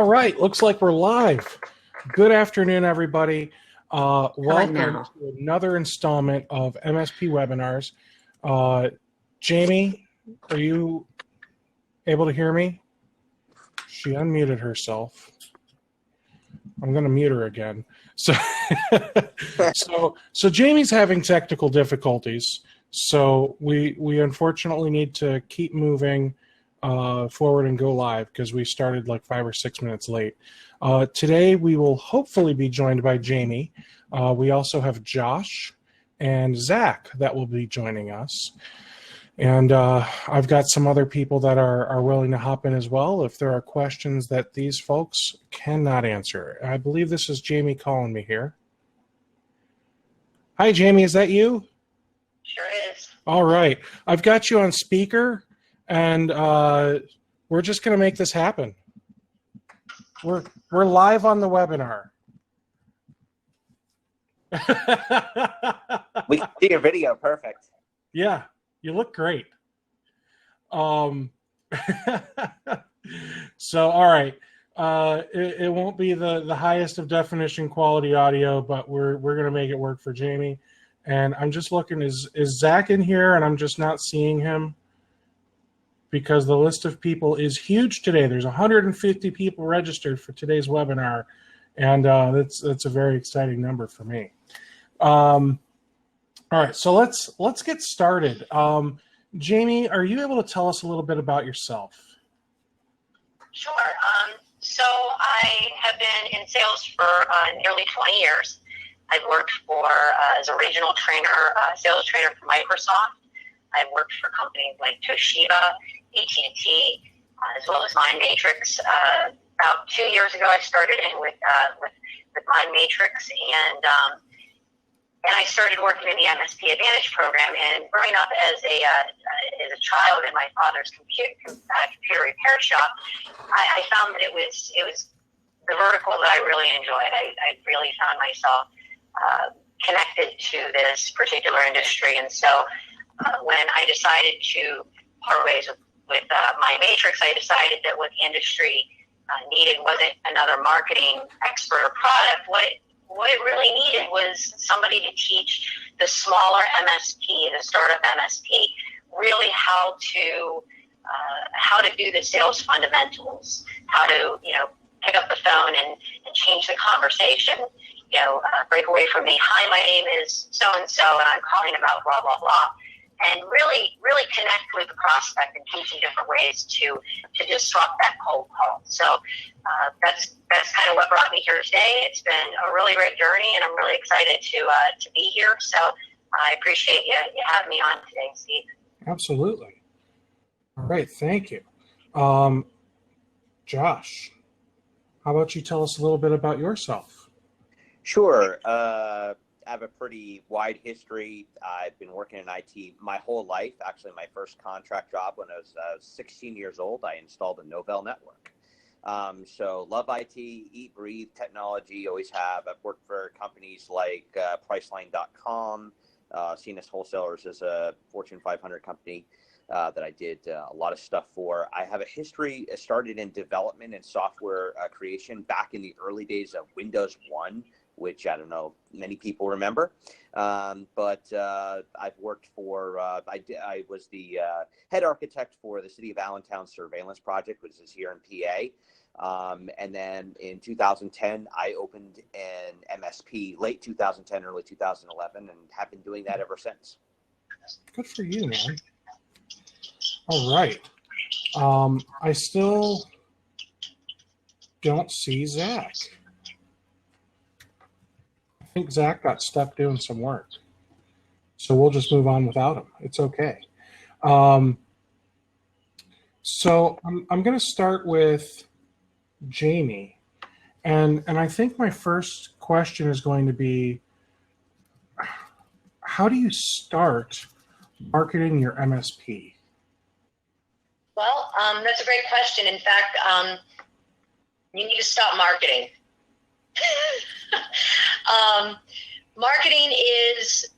All right, looks like we're live. Good afternoon, everybody. Welcome to another installment of MSP webinars. Jamie, are you able to hear me? She unmuted herself. I'm going to mute her again. So Jamie's having technical difficulties. So we unfortunately need to keep moving forward and go live because we started like 5 or 6 minutes late. Today we will hopefully be joined by Jamie. We also have Josh and Zach that will be joining us. And I've got some other people that are willing to hop in as well if there are questions that these folks cannot answer. I believe this is Jamie calling me here. Hi, Jamie, is that you? Sure is. All right. I've got you on speaker, and we're just going to make this happen. We're live on the webinar. We can see your video. Perfect. Yeah. You look great. So, all right. It won't be the highest of definition quality audio, but we're going to make it work for Jamie. And I'm just looking, is Zach in here? And I'm just not seeing him because the list of people is huge today. There's 150 people registered for today's webinar. And that's a very exciting number for me. All right, so let's get started. Jamie, are you able to tell us a little bit about yourself? Sure. So I have been in sales for nearly 20 years. I've worked for as a regional trainer, sales trainer for Microsoft. I've worked for companies like Toshiba, AT&T, as well as Mind Matrix. About 2 years ago, I started in with Mind Matrix, and I started working in the MSP Advantage program. And growing up as a child in my father's computer repair shop, I found that it was the vertical that I really enjoyed. I really found myself connected to this particular industry. And so when I decided to part ways with my matrix, I decided that what the industry needed wasn't another marketing expert or product. What it really needed was somebody to teach the smaller MSP, the startup MSP, really how to do the sales fundamentals, how to pick up the phone and change the conversation. Break away from the hi, my name is so and so, and I'm calling about blah blah blah, and really connect with the prospect and teach them different ways to disrupt that cold call. So that's kind of what brought me here today. It's been a really great journey, and I'm really excited to be here. So I appreciate you having me on today, Steve. Absolutely. All right, thank you. Josh, how about you tell us a little bit about yourself? Sure. I have a pretty wide history. I've been working in IT my whole life. Actually, my first contract job when I was 16 years old, I installed a Novell network. So love IT, eat, breathe, technology, always have. I've worked for companies like Priceline.com, CNS Wholesalers is a Fortune 500 company that I did a lot of stuff for. I have a history started in development and software creation back in the early days of Windows 1, which I don't know, many people remember. But I've worked for, I was the head architect for the City of Allentown Surveillance Project, which is here in PA. And then in 2010, I opened an MSP, late 2010, early 2011, and have been doing that ever since. Good for you, man. All right. I still don't see Zach. I think Zach got stuck doing some work. So we'll just move on without him. It's okay. So I'm going to start with Jamie. And I think my first question is going to be, how do you start marketing your MSP? Well, that's a great question. In fact, you need to stop marketing. Marketing is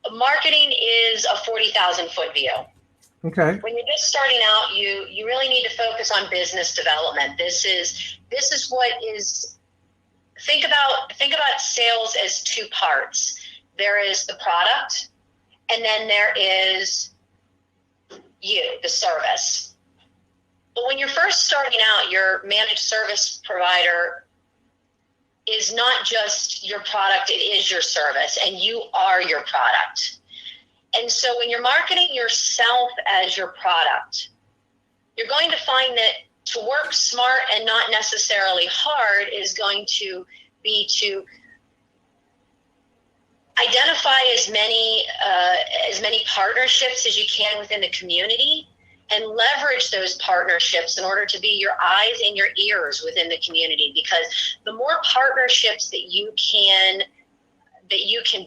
a 40,000 foot view. Okay. When you're just starting out, you really need to focus on business development. This is what is. Think about sales as two parts. There is the product, and then there is you, the service. But when you're first starting out, your managed service provider is not just your product, it is your service, and you are your product. And so when you're marketing yourself as your product, you're going to find that to work smart and not necessarily hard is going to be to identify as many partnerships as you can within the community and leverage those partnerships in order to be your eyes and your ears within the community. Because the more partnerships that you can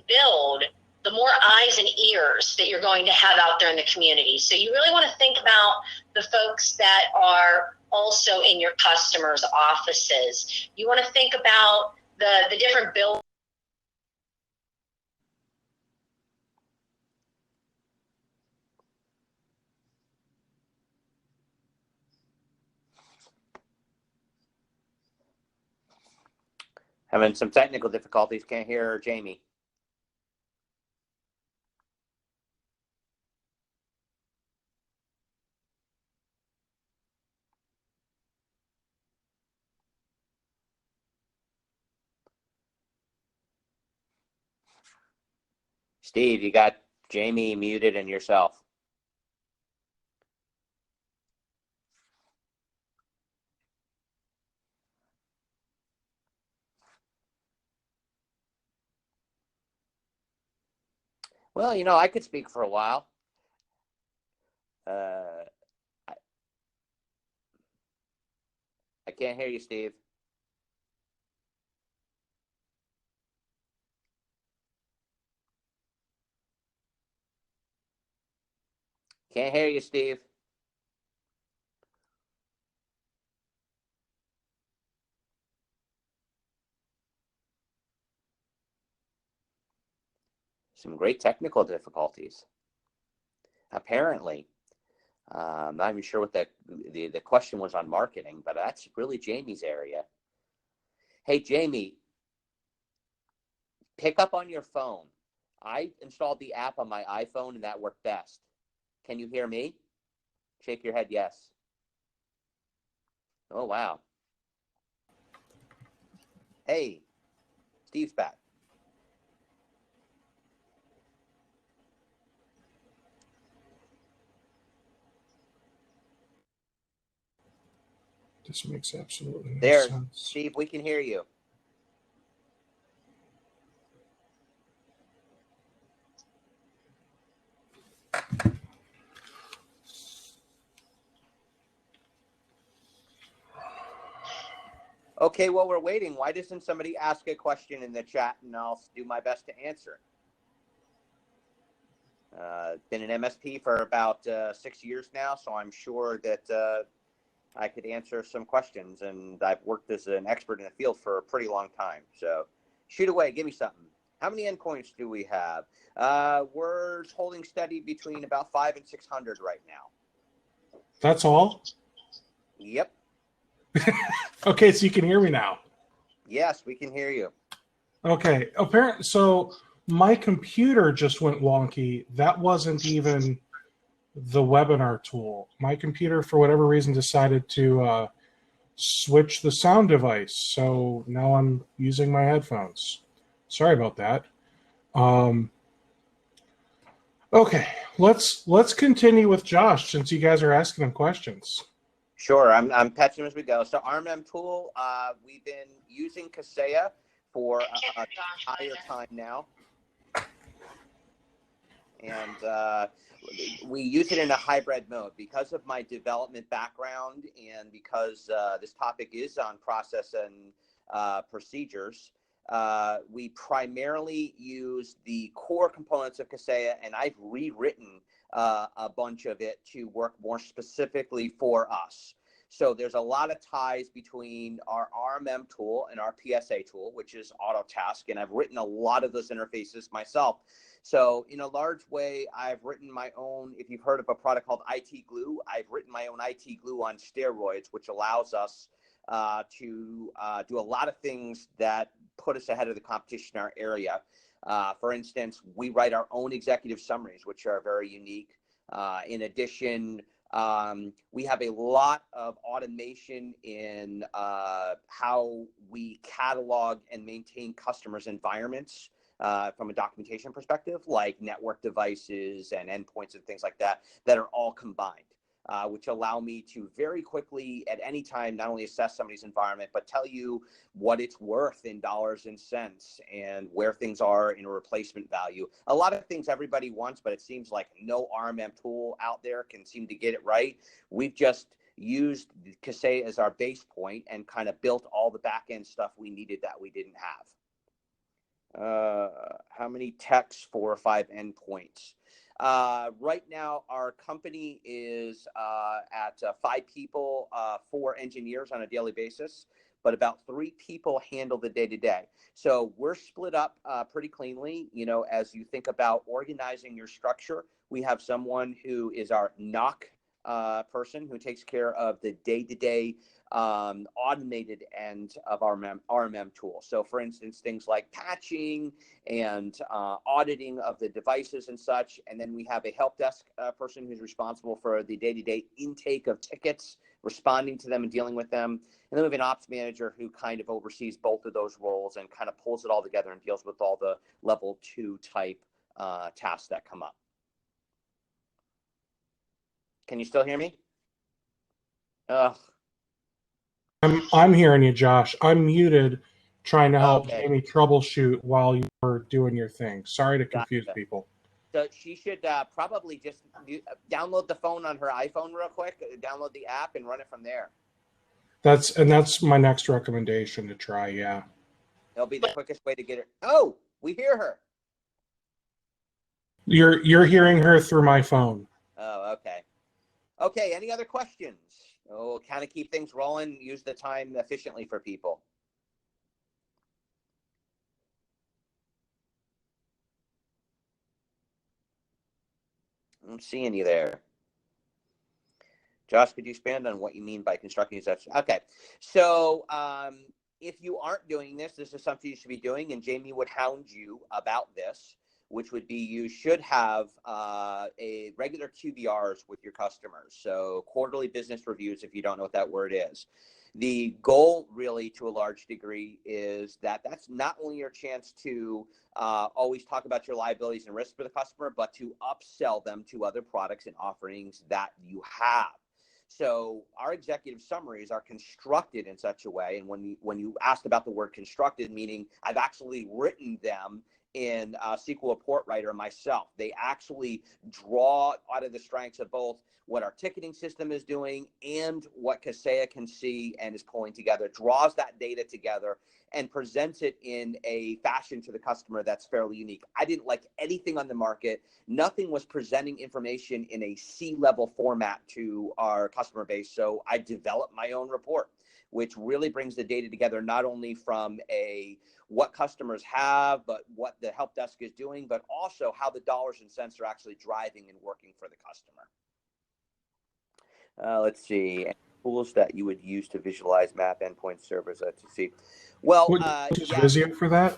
build, the more eyes and ears that you're going to have out there in the community. So you really want to think about the folks that are also in your customers' offices. You want to think about the different buildings. Having some technical difficulties. Can't hear Jamie. Steve, you got Jamie muted and yourself. Well, I could speak for a while. I can't hear you, Steve. Can't hear you, Steve. Some great technical difficulties. Apparently, I'm not even sure what the question was on marketing, but that's really Jamie's area. Hey, Jamie, pick up on your phone. I installed the app on my iPhone, and that worked best. Can you hear me? Shake your head yes. Oh, wow. Hey, Steve's back. This makes absolutely no There, sense. Steve, we can hear you. Okay, while we're waiting, why doesn't somebody ask a question in the chat and I'll do my best to answer? Been an MSP for about 6 years now, so I'm sure that I could answer some questions, and I've worked as an expert in the field for a pretty long time. So shoot away, give me something. How many endpoints do we have? We're holding steady between about 500 and 600 right now. That's all? Yep. Okay, so you can hear me now. Yes, we can hear you. Okay. Apparently, so my computer just went wonky. That wasn't even the webinar tool. My computer, for whatever reason, decided to switch the sound device. So now I'm using my headphones. Sorry about that. Okay, let's continue with Josh since you guys are asking him questions. Sure, I'm catching them as we go. So RMM tool, we've been using Kaseya for a higher time now. And we use it in a hybrid mode because of my development background and because this topic is on process and procedures. We primarily use the core components of Kaseya, and I've rewritten a bunch of it to work more specifically for us. So there's a lot of ties between our RMM tool and our PSA tool, which is Autotask. And I've written a lot of those interfaces myself. So in a large way, I've written my own, if you've heard of a product called IT Glue, I've written my own IT Glue on steroids, which allows us to do a lot of things that put us ahead of the competition in our area. For instance, we write our own executive summaries, which are very unique. In addition, we have a lot of automation in how we catalog and maintain customers' environments from a documentation perspective, like network devices and endpoints and things like that, that are all combined. Which allow me to very quickly at any time not only assess somebody's environment, but tell you what it's worth in dollars and cents and where things are in a replacement value. A lot of things everybody wants, but it seems like no RMM tool out there can seem to get it right. We've just used Kaseya as our base point and kind of built all the back end stuff we needed that we didn't have. How many techs? 4 or 5 endpoints. Right now, our company is at 5 people, 4 engineers on a daily basis, but about 3 people handle the day-to-day. So we're split up pretty cleanly. You know, as you think about organizing your structure, we have someone who is our NOC person who takes care of the day-to-day automated end of our RMM tool. So for instance, things like patching and auditing of the devices and such. And then we have a help desk person who's responsible for the day-to-day intake of tickets, responding to them and dealing with them. And then we have an ops manager who kind of oversees both of those roles and kind of pulls it all together and deals with all the level 2 type tasks that come up. Can you still hear me? I'm hearing you, Josh. I'm muted, trying to help Okay. Jamie troubleshoot while you were doing your thing. Sorry to confuse Gotcha. people. So she should probably just download the phone on her iPhone real quick, download the app and run it from there. That's my next recommendation to try. Yeah. It'll be the quickest way to get it. Oh, we hear her. You're hearing her through my phone. Oh, okay. Okay. Any other questions? Oh, kind of keep things rolling. Use the time efficiently for people. I don't see any there. Josh, could you expand on what you mean by constructing such? Okay. So if you aren't doing this, this is something you should be doing, and Jamie would hound you about this, which would be you should have a regular QBRs with your customers. So quarterly business reviews, if you don't know what that word is. The goal really to a large degree is that that's not only your chance to always talk about your liabilities and risks for the customer, but to upsell them to other products and offerings that you have. So our executive summaries are constructed in such a way, and when you asked about the word constructed, meaning I've actually written them in SQL Report Writer myself. They actually draw out of the strengths of both what our ticketing system is doing and what Kaseya can see and is pulling together, draws that data together and presents it in a fashion to the customer that's fairly unique. I didn't like anything on the market. Nothing was presenting information in a C-level format to our customer base. So I developed my own report, which really brings the data together, not only from what customers have, but what the help desk is doing, but also how the dollars and cents are actually driving and working for the customer. Let's see. Tools that you would use to visualize map endpoint servers. Let's see. Well, Use Visio for that?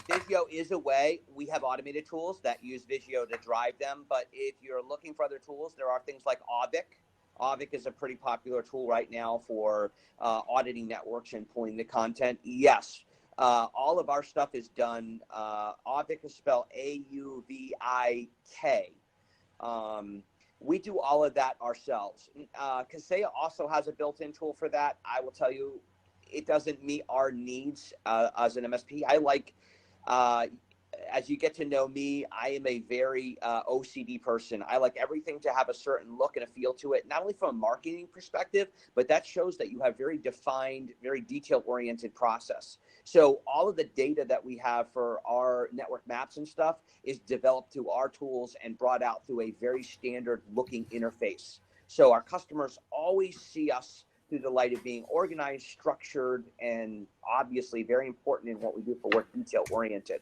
Visio is a way. We have automated tools that use Visio to drive them. But if you're looking for other tools, there are things like Auvik. Auvik is a pretty popular tool right now for auditing networks and pulling the content. Yes, all of our stuff is done. Auvik is spelled A-U-V-I-K. We do all of that ourselves. Kaseya also has a built-in tool for that. I will tell you, it doesn't meet our needs as an MSP. I like, as you get to know me, I am a very OCD person. I like everything to have a certain look and a feel to it, not only from a marketing perspective, but that shows that you have very defined, very detail-oriented process. So all of the data that we have for our network maps and stuff is developed through our tools and brought out through a very standard looking interface. So our customers always see us through the light of being organized, structured, and obviously very important in what we do for work, detail-oriented.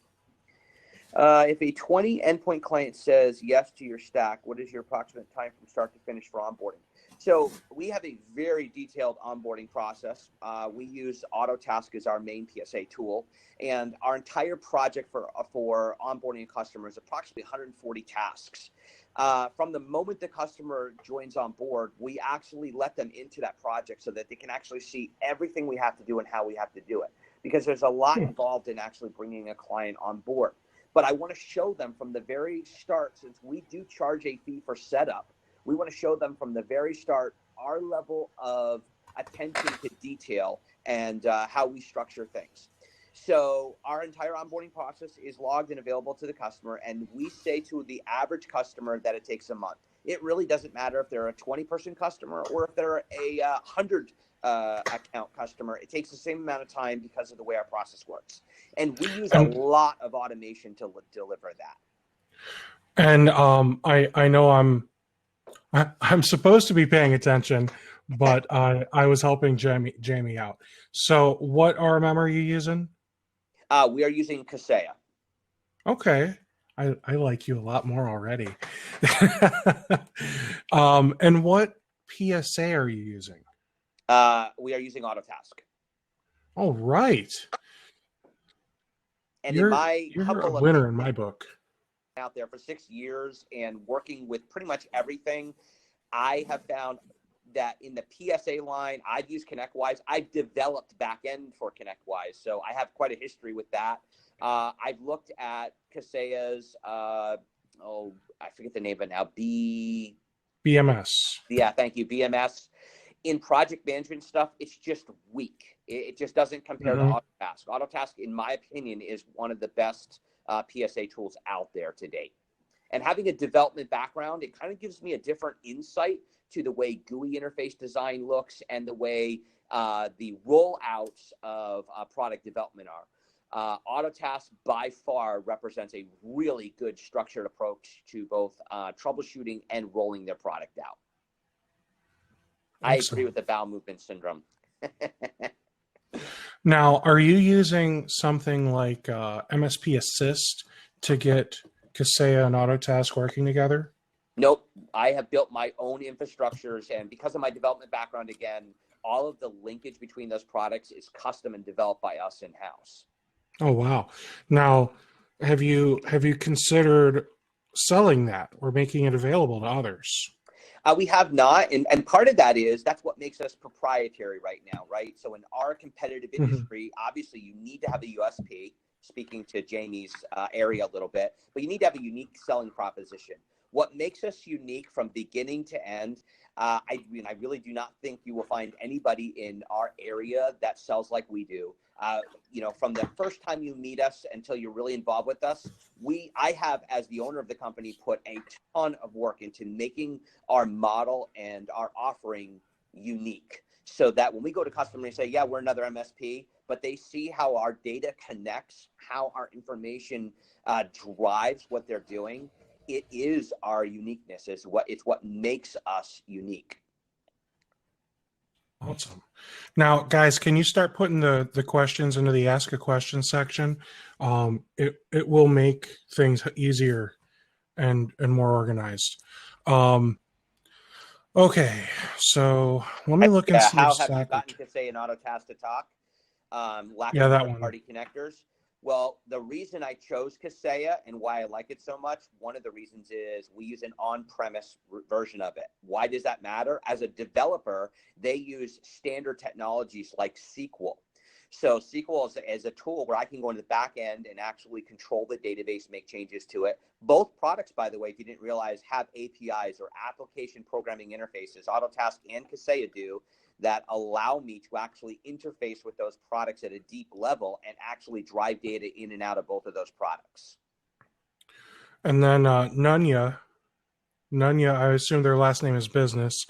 If a 20 endpoint client says yes to your stack, what is your approximate time from start to finish for onboarding? So we have a very detailed onboarding process. We use Autotask as our main PSA tool, and our entire project for onboarding a customer is approximately 140 tasks. From the moment the customer joins on board, we actually let them into that project so that they can actually see everything we have to do and how we have to do it, because there's a lot involved in actually bringing a client on board. But I want to show them from the very start, since we do charge a fee for setup, we want to show them from the very start our level of attention to detail and how we structure things. So our entire onboarding process is logged and available to the customer, and we say to the average customer that it takes a month. It really doesn't matter if they're a 20-person customer or if they're a 100 account customer. It takes the same amount of time because of the way our process works. And we use a lot of automation to deliver that. And I know I'm supposed to be paying attention, but I was helping Jamie out. So what RMM are you using? We are using Kaseya. Okay. I like you a lot more already. And what PSA are you using? We are using Autotask. Oh, right. And you're in my a winner in my book. Out there for 6 years and working with pretty much everything, I have found that in the PSA line, I've used ConnectWise. I've developed backend for ConnectWise, so I have quite a history with that. I've looked at Kaseya's, I forget the name of it now, BMS. Yeah, thank you, BMS. In project management stuff, it's just weak. It just doesn't compare to Autotask. Autotask, in my opinion, is one of the best PSA tools out there to date. And having a development background, it kind of gives me a different insight to the way GUI interface design looks and the way the rollouts of product development are. Autotask by far represents a really good structured approach to both troubleshooting and rolling their product out. I agree with the bowel movement syndrome. Now, are you using something like MSP Assist to get Kaseya and Autotask working together? Nope. I have built my own infrastructures, and because of my development background, again, all of the linkage between those products is custom and developed by us in-house. Oh, wow. Now, have you considered selling that or making it available to others? We have not, and part of that is that's what makes us proprietary right now, right? So in our competitive industry, obviously you need to have a USP, speaking to Jamie's area a little bit, but you need to have a unique selling proposition. What makes us unique from beginning to end, I really do not think you will find anybody in our area that sells like we do. From the first time you meet us until you're really involved with us, I have, as the owner of the company, put a ton of work into making our model and our offering unique, so that when we go to customers and say, yeah, we're another MSP, but they see how our data connects, how our information drives what they're doing. It is our uniqueness. It's what makes us unique. Awesome. Now, guys, can you start putting the questions into the Ask a Question section? It will make things easier and more organized. Okay, so let me look and see. How have you gotten Kaseya and Autotask to talk? Lack of third-party connectors. Well, the reason I chose Kaseya and why I like it so much, one of the reasons is we use an on-premise version of it. Why does that matter? As a developer, they use standard technologies like SQL. So SQL is a tool where I can go into the back end and actually control the database, make changes to it. Both products, by the way, if you didn't realize, have APIs or application programming interfaces. Autotask and Kaseya do, that allow me to actually interface with those products at a deep level and actually drive data in and out of both of those products. And then Nunya, I assume their last name is business,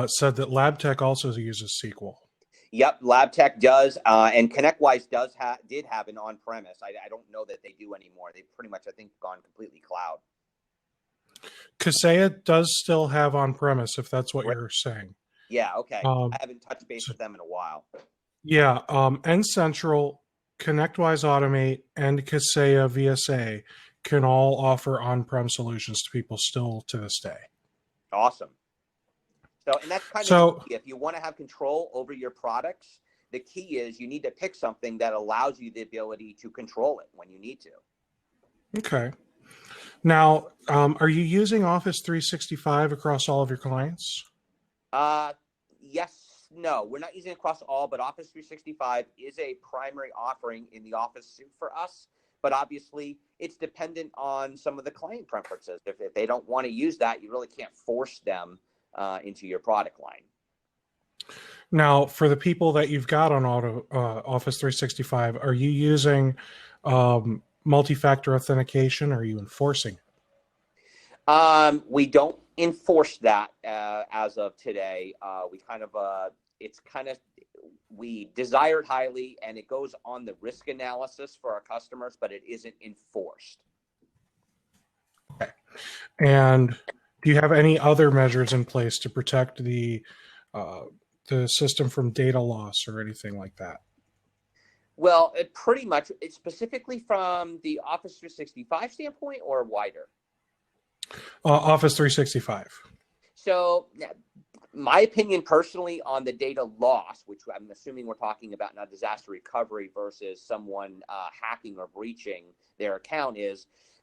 said that LabTech also uses SQL. Yep, LabTech does, and ConnectWise did have an on-premise. I don't know that they do anymore. They've pretty much, I think, gone completely cloud. Kaseya does still have on-premise, if that's what you're saying. Yeah, okay. Um, I haven't touched base with them in a while. yeah, N Central, ConnectWise Automate, and Kaseya VSA can all offer on-prem solutions to people still to this day. Awesome. So, and that's kind of So, the key. If you want to have control over your products, the key is you need to pick something that allows you the ability to control it when you need to. okay. Now, are you using Office 365 across all of your clients? Yes, no, we're not using it across all, but Office 365 is a primary offering in the Office suite for us. But obviously, it's dependent on some of the client preferences. If they don't want to use that, you really can't force them into your product line. Now, for the people that you've got on Office 365, are you using multi-factor authentication? Or are you enforcing? We don't enforce that as of today. We desire it highly, and it goes on the risk analysis for our customers, but it isn't enforced. Okay. And do you have any other measures in place to protect the system from data loss or anything like that? Well, it's specifically from the Office 365 standpoint or wider? Office 365. So my opinion personally on the data loss, which I'm assuming we're talking about now disaster recovery versus someone hacking or breaching their account,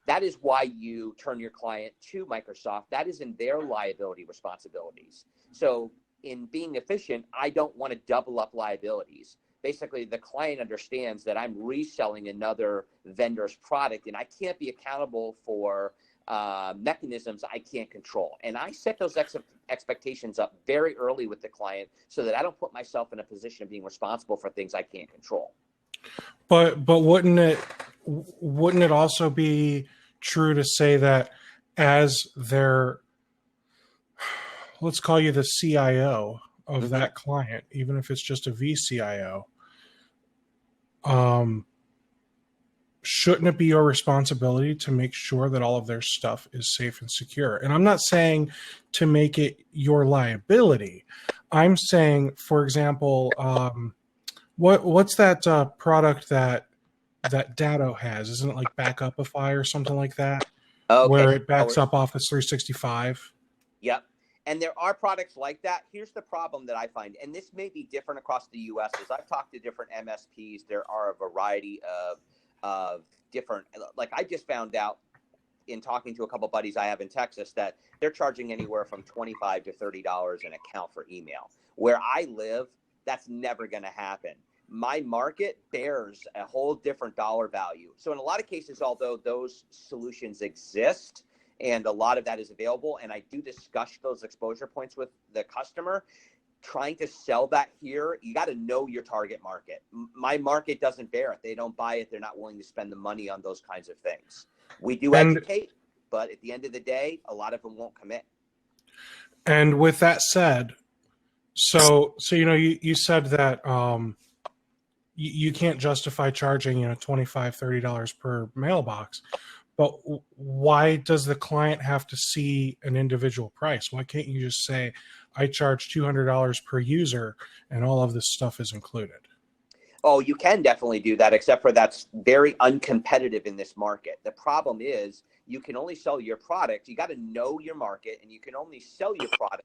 that is why you turn your client to Microsoft. That is in their liability responsibilities. So in being efficient, I don't want to double up liabilities. Basically, the client understands that I'm reselling another vendor's product, and I can't be accountable for mechanisms I can't control. And I set those expectations up very early with the client so that I don't put myself in a position of being responsible for things I can't control. But wouldn't it also be true to say that as their, let's call you the CIO of Mm-hmm. that client, even if it's just a VCIO, shouldn't it be your responsibility to make sure that all of their stuff is safe and secure? And I'm not saying to make it your liability. I'm saying, for example, what's that product that Datto has? Isn't it like Backupify or something like that? Okay. Where it backs up Office 365? Yep. And there are products like that. Here's the problem that I find, and this may be different across the U.S. As I've talked to different MSPs, there are a variety of different, like I just found out in talking to a couple buddies I have in Texas that they're charging anywhere from $25 to $30 an account for email. Where I live, that's never going to happen. My market bears a whole different dollar value. So in a lot of cases, although those solutions exist and a lot of that is available, and I do discuss those exposure points with the customer, trying to sell that here, you got to know your target market. My market doesn't bear it. They don't buy it. They're not willing to spend the money on those kinds of things. We do educate, but at the end of the day, a lot of them won't commit. And with that said, so you said that you can't justify charging $25, $30 per mailbox, but why does the client have to see an individual price? Why can't you just say, I charge $200 per user and all of this stuff is included? Oh, you can definitely do that, except for that's very uncompetitive in this market. The problem is you can only sell your product. You got to know your market, and you can only sell your product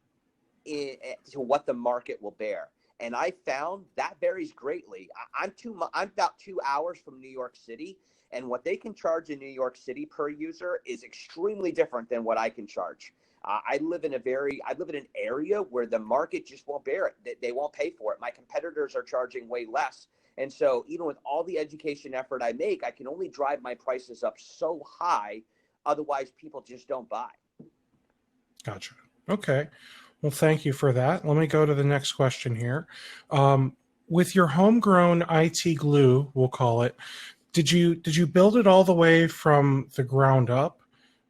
to what the market will bear. And I found that varies greatly. I'm about 2 hours from New York City, and what they can charge in New York City per user is extremely different than what I can charge. I live in an area where the market just won't bear it. They won't pay for it. My competitors are charging way less. And so even with all the education effort I make, I can only drive my prices up so high. Otherwise, people just don't buy. Gotcha. Okay. Well, thank you for that. Let me go to the next question here. With your homegrown IT glue, we'll call it, did you build it all the way from the ground up?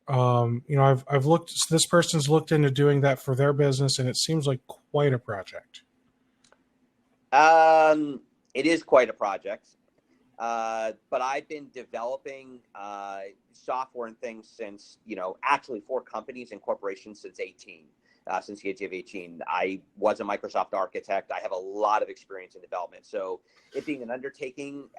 I've looked. This person's looked into doing that for their business, and it seems like quite a project. It is quite a project. But I've been developing software and things since, actually for companies and corporations since 18. Since the age of 18, I was a Microsoft architect. I have a lot of experience in development. So it being an undertaking,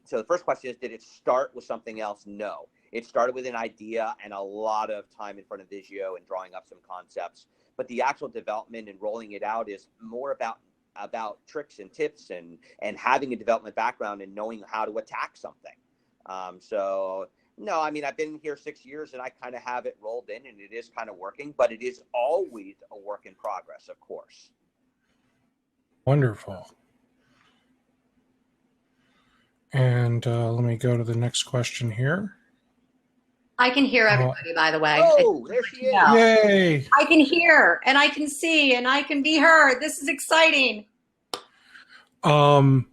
so the first question is, did it start with something else? No. It started with an idea and a lot of time in front of Visio and drawing up some concepts. But the actual development and rolling it out is more about tricks and tips and having a development background and knowing how to attack something. So no, I mean, I've been here 6 years and I kind of have it rolled in and it is kind of working, but it is always a work in progress, of course. Wonderful. And let me go to the next question here. I can hear everybody, by the way. Oh, there she is. Yay. I can hear and I can see and I can be heard. This is exciting. The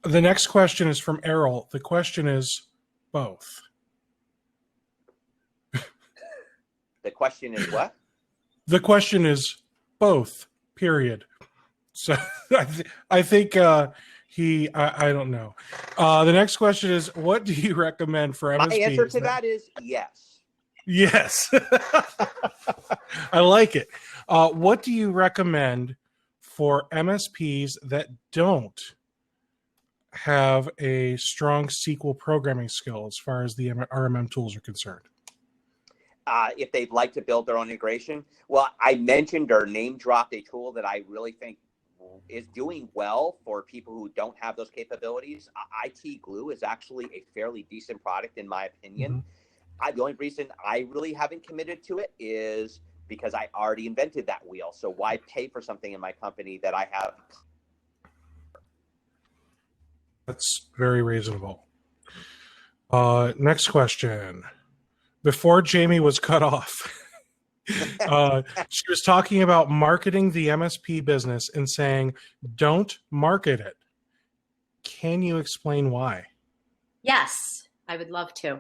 next question is from Errol. The question is both. The question is what? The question is both, period. So I think I don't know. The next question is, what do you recommend for MSPs? My answer to that is yes. Yes. I like it. What do you recommend for MSPs that don't have a strong SQL programming skill as far as the RMM tools are concerned? If they'd like to build their own integration, well, I mentioned or name dropped a tool that I really think is doing well for people who don't have those capabilities. IT Glue is actually a fairly decent product in my opinion. The only reason I really haven't committed to it is because I already invented that wheel. So why pay for something in my company that I have? That's very reasonable. Next question. Before Jamie was cut off, she was talking about marketing the MSP business and saying, don't market it. Can you explain why? Yes, I would love to.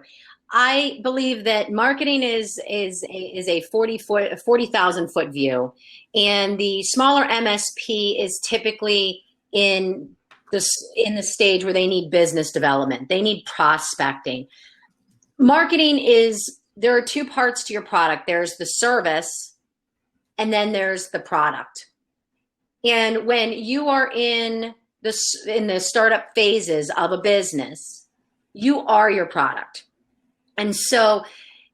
I believe that marketing is a 40,000 foot view, and the smaller MSP is typically in the stage where they need business development. They need prospecting. Marketing there are two parts to your product. There's the service, and then there's the product. And when you are in the startup phases of a business, you are your product. And so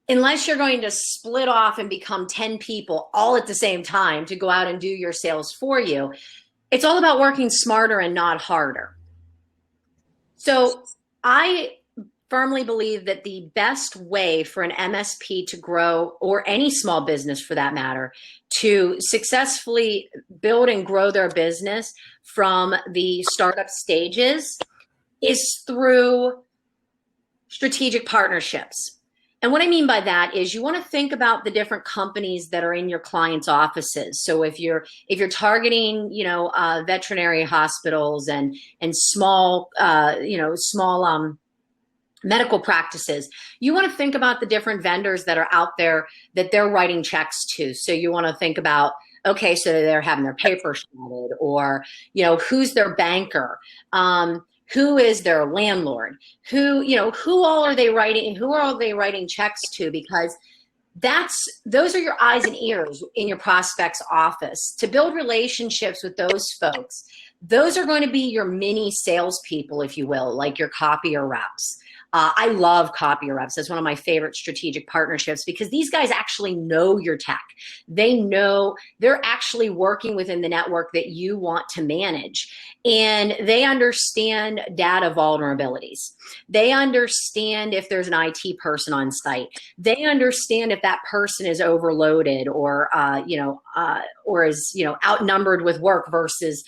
unless you're going to split off and become 10 people all at the same time to go out and do your sales for you, it's all about working smarter and not harder. So I firmly believe that the best way for an MSP to grow, or any small business for that matter, to successfully build and grow their business from the startup stages is through strategic partnerships. And what I mean by that is you want to think about the different companies that are in your clients' offices. So if you're targeting, veterinary hospitals and small medical practices, you want to think about the different vendors that are out there that they're writing checks to. So you want to think about, okay, so they're having their paper shredded, or, who's their banker? Who is their landlord? Who all are they writing checks to? Because those are your eyes and ears in your prospect's office. To build relationships with those folks, those are going to be your mini salespeople, if you will, like your copier reps. I love copier reps. That's one of my favorite strategic partnerships, because these guys actually know your tech. They're actually working within the network that you want to manage. And they understand data vulnerabilities. They understand if there's an IT person on site. They understand if that person is overloaded or is outnumbered with work versus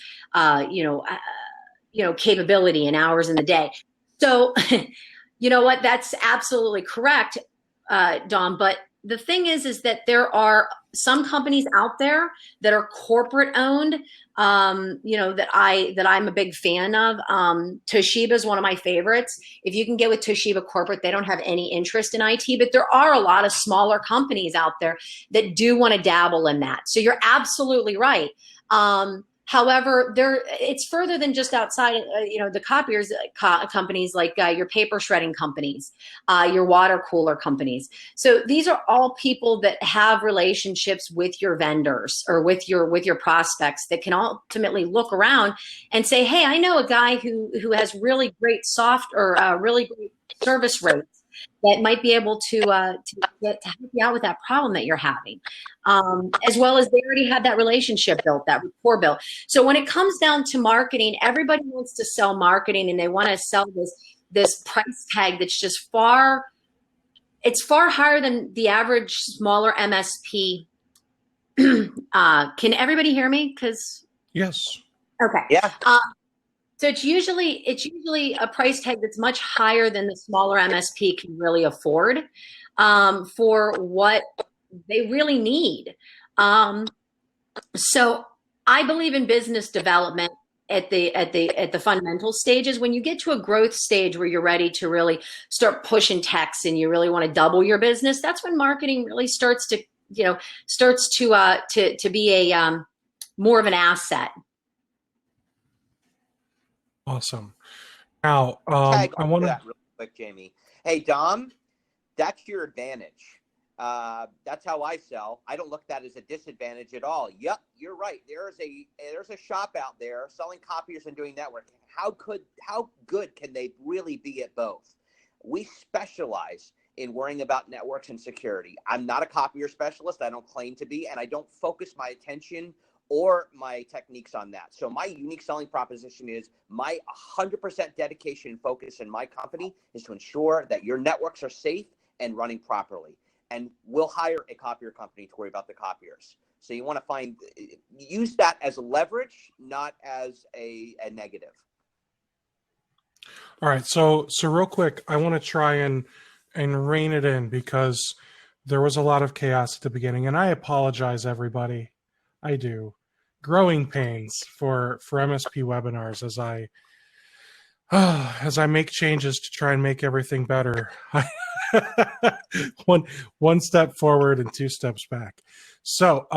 capability and hours in the day. So you know what? That's absolutely correct, Dom. But the thing is that there are some companies out there that are corporate owned, that I'm a big fan of. Toshiba is one of my favorites. If you can get with Toshiba corporate, they don't have any interest in IT, but there are a lot of smaller companies out there that do want to dabble in that. So you're absolutely right. However, it's further than just outside, the copiers companies like your paper shredding companies, your water cooler companies. So these are all people that have relationships with your vendors or with your prospects that can ultimately look around and say, hey, I know a guy who has really great really great service rates that might be able to help you out with that problem that you're having, as well as they already had that relationship built, that rapport built. So when it comes down to marketing, everybody wants to sell marketing, and they want to sell this price tag that's just far higher than the average smaller MSP. Can everybody hear me? Yes. Okay. Yeah. So it's usually a price tag that's much higher than the smaller MSP can really afford for what they really need. So I believe in business development at the fundamental stages. When you get to a growth stage where you're ready to really start pushing techs and you really want to double your business, that's when marketing really starts to be a more of an asset. Awesome. Now, Tag I on want to. that real quick, Jamie. Hey, Dom, that's your advantage. That's how I sell. I don't look at that as a disadvantage at all. Yep, you're right. There's a shop out there selling copiers and doing networking. How good can they really be at both? We specialize in worrying about networks and security. I'm not a copier specialist. I don't claim to be, and I don't focus my attention or my techniques on that. So my unique selling proposition is my 100% dedication and focus in my company is to ensure that your networks are safe and running properly. And we'll hire a copier company to worry about the copiers. So you want to use that as leverage, not as a negative. All right. So real quick, I want to try and rein it in because there was a lot of chaos at the beginning, and I apologize, everybody. I do. Growing pains for MSP webinars as I make changes to try and make everything better. one step forward and two steps back. So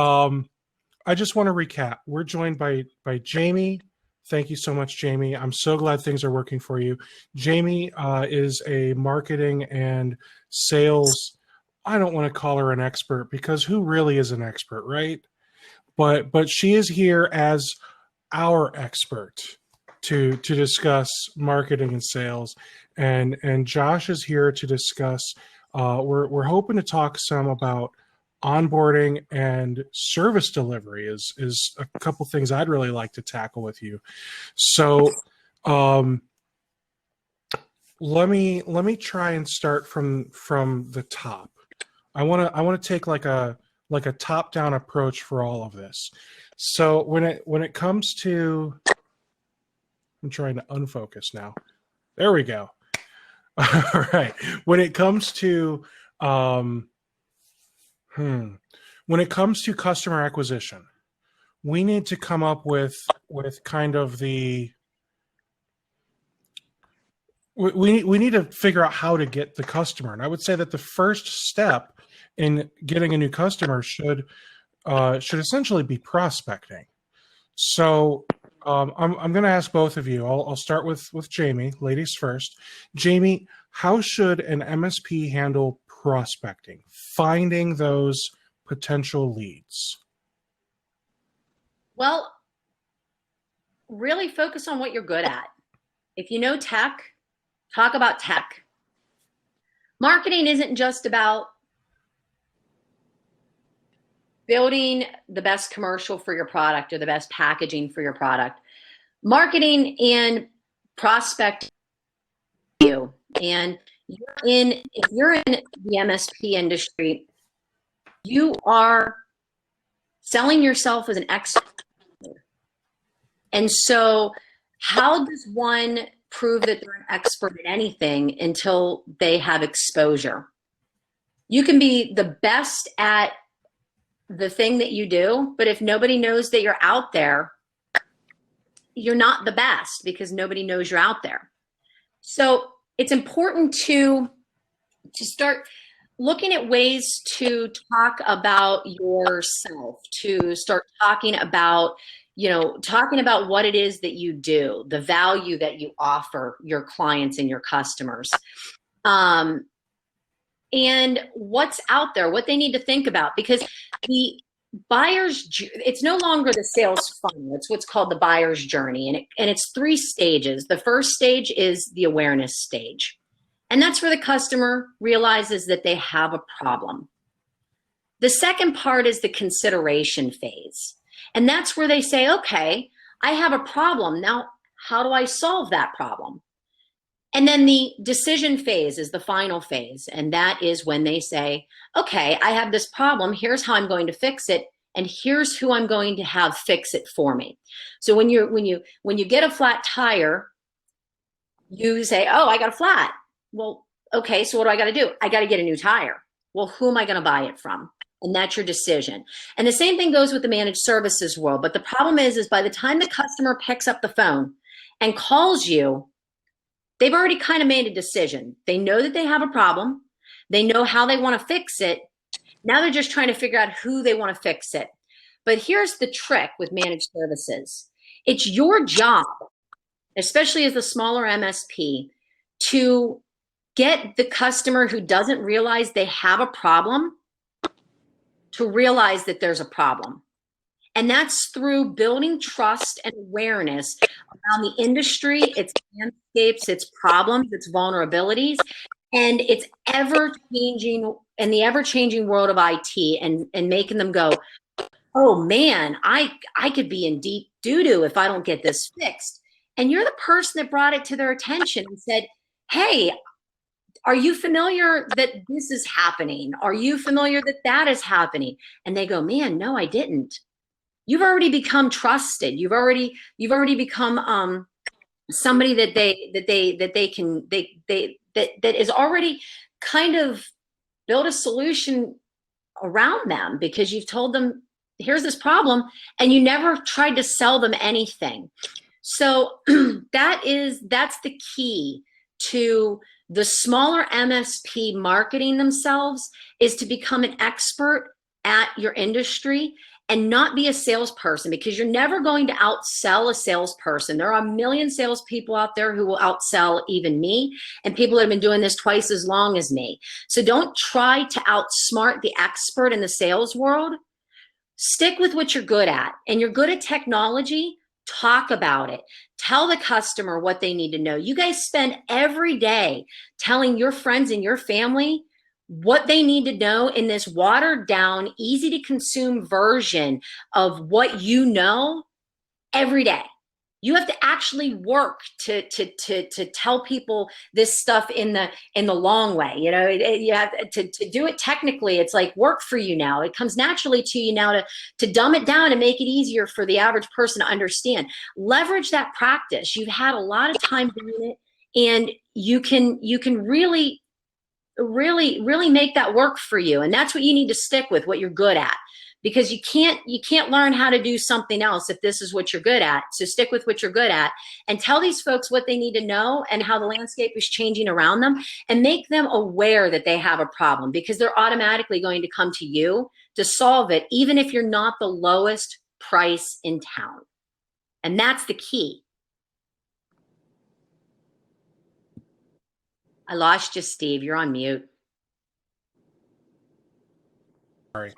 I just want to recap. We're joined by Jamie. Thank you so much, Jamie. I'm so glad things are working for you. Jamie is a marketing and sales. I don't want to call her an expert because who really is an expert, right? But she is here as our expert to discuss marketing and sales, and Josh is here to discuss. We're hoping to talk some about onboarding and service delivery is a couple things I'd really like to tackle with you. So let me try and start from the top. I want to take like a top-down approach for all of this. So when it comes to, I'm trying to unfocus now. There we go. All right. When it comes to customer acquisition, we need to come up with kind of the we need to figure out how to get the customer. And I would say that the first step in getting a new customer should essentially be prospecting. So I'm going to ask both of you. I'll start with Jamie, ladies first. Jamie, how should an MSP handle prospecting, finding those potential leads? Well, really focus on what you're good at. If you know tech, talk about tech. Marketing isn't just about building the best commercial for your product or the best packaging for your product. Marketing and prospect you. And if you're in the MSP industry, you are selling yourself as an expert. And so how does one prove that they're an expert at anything until they have exposure? You can be the best at the thing that you do, but if nobody knows that you're out there, you're not the best because nobody knows you're out there. So it's important to start looking at ways to talk about yourself, to start talking about, talking about what it is that you do, the value that you offer your clients and your customers. And what's out there, what they need to think about, because the it's no longer the sales funnel. It's what's called the buyer's journey. And it's 3 stages. The first stage is the awareness stage. And that's where the customer realizes that they have a problem. The second part is the consideration phase. And that's where they say, okay, I have a problem. Now, how do I solve that problem? And then the decision phase is the final phase. And that is when they say, okay, I have this problem. Here's how I'm going to fix it. And here's who I'm going to have fix it for me. So when you get a flat tire, you say, oh, I got a flat. Well, okay, so what do I got to do? I got to get a new tire. Well, who am I going to buy it from? And that's your decision. And the same thing goes with the managed services world. But the problem is by the time the customer picks up the phone and calls you, they've already kind of made a decision. They know that they have a problem. They know how they want to fix it. Now they're just trying to figure out who they want to fix it. But here's the trick with managed services. It's your job, especially as the smaller MSP, to get the customer who doesn't realize they have a problem to realize that there's a problem. And that's through building trust and awareness around the industry, its landscapes, its problems, its vulnerabilities, and its ever-changing, and the ever-changing world of IT, and making them go, oh man, I could be in deep doo-doo if I don't get this fixed. And you're the person that brought it to their attention and said, hey, are you familiar that this is happening? Are you familiar that that is happening? And they go, man, no, I didn't. You've already become trusted. You've already become somebody that is already kind of built a solution around them, because you've told them, here's this problem, and you never tried to sell them anything. So that's the key to the smaller MSP marketing themselves, is to become an expert at your industry and not be a salesperson, because you're never going to outsell a salesperson. There are a million salespeople out there who will outsell even me, and people that have been doing this twice as long as me. So don't try to outsmart the expert in the sales world. Stick with what you're good at. And you're good at technology, talk about it. Tell the customer what they need to know. You guys spend every day telling your friends and your family what they need to know in this watered down, easy to consume version of what you know every day. You have to actually work to tell people this stuff in the long way. You know, you have to do it technically. It's like work for you now. It comes naturally to you now to dumb it down and make it easier for the average person to understand. Leverage that practice. You've had a lot of time doing it, and you can really make that work for you. And that's what you need to stick with, what you're good at. Because you can't learn how to do something else if this is what you're good at. So stick with what you're good at and tell these folks what they need to know and how the landscape is changing around them, and make them aware that they have a problem, because they're automatically going to come to you to solve it, even if you're not the lowest price in town. And that's the key. I lost you, Steve. You're on mute. Sorry.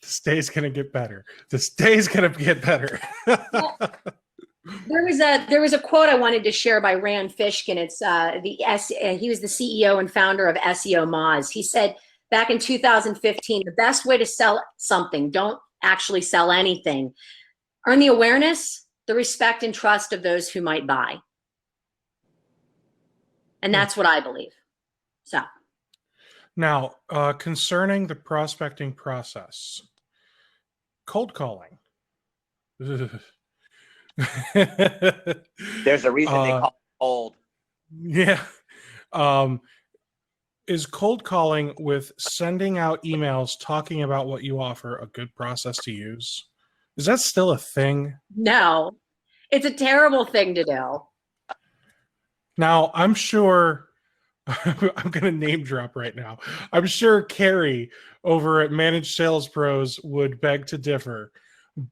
This day's gonna get better. This day's gonna get better. There was a quote I wanted to share by Rand Fishkin. It's he was the CEO and founder of SEO Moz. He said back in 2015, the best way to sell something, don't actually sell anything. Earn the awareness, the respect, and trust of those who might buy. And that's what I believe. So now, concerning the prospecting process, cold calling. There's a reason they call it cold. Yeah. Is cold calling with sending out emails talking about what you offer a good process to use? Is that still a thing? no, It's a terrible thing to do. Now, I'm sure I'm going to name drop right now. I'm sure Carrie over at Managed Sales Pros would beg to differ,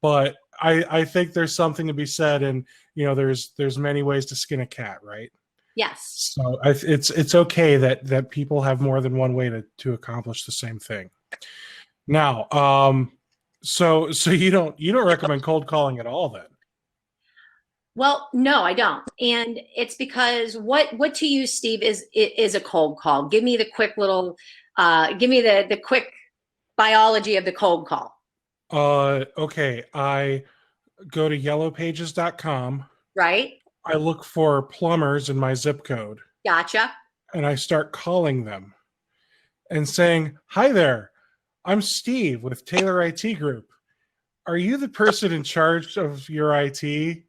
but I think there's something to be said, and there's many ways to skin a cat, right? Yes. So it's okay that people have more than one way to accomplish the same thing. Now, so you don't recommend cold calling at all then? Well, no, I don't. And it's because what to you, Steve, is a cold call. Give me the quick little, give me the quick biology of the cold call. Okay. I go to yellowpages.com. Right. I look for plumbers in my zip code. Gotcha. And I start calling them and saying, "Hi there, I'm Steve with Taylor IT Group. Are you the person in charge of your IT?"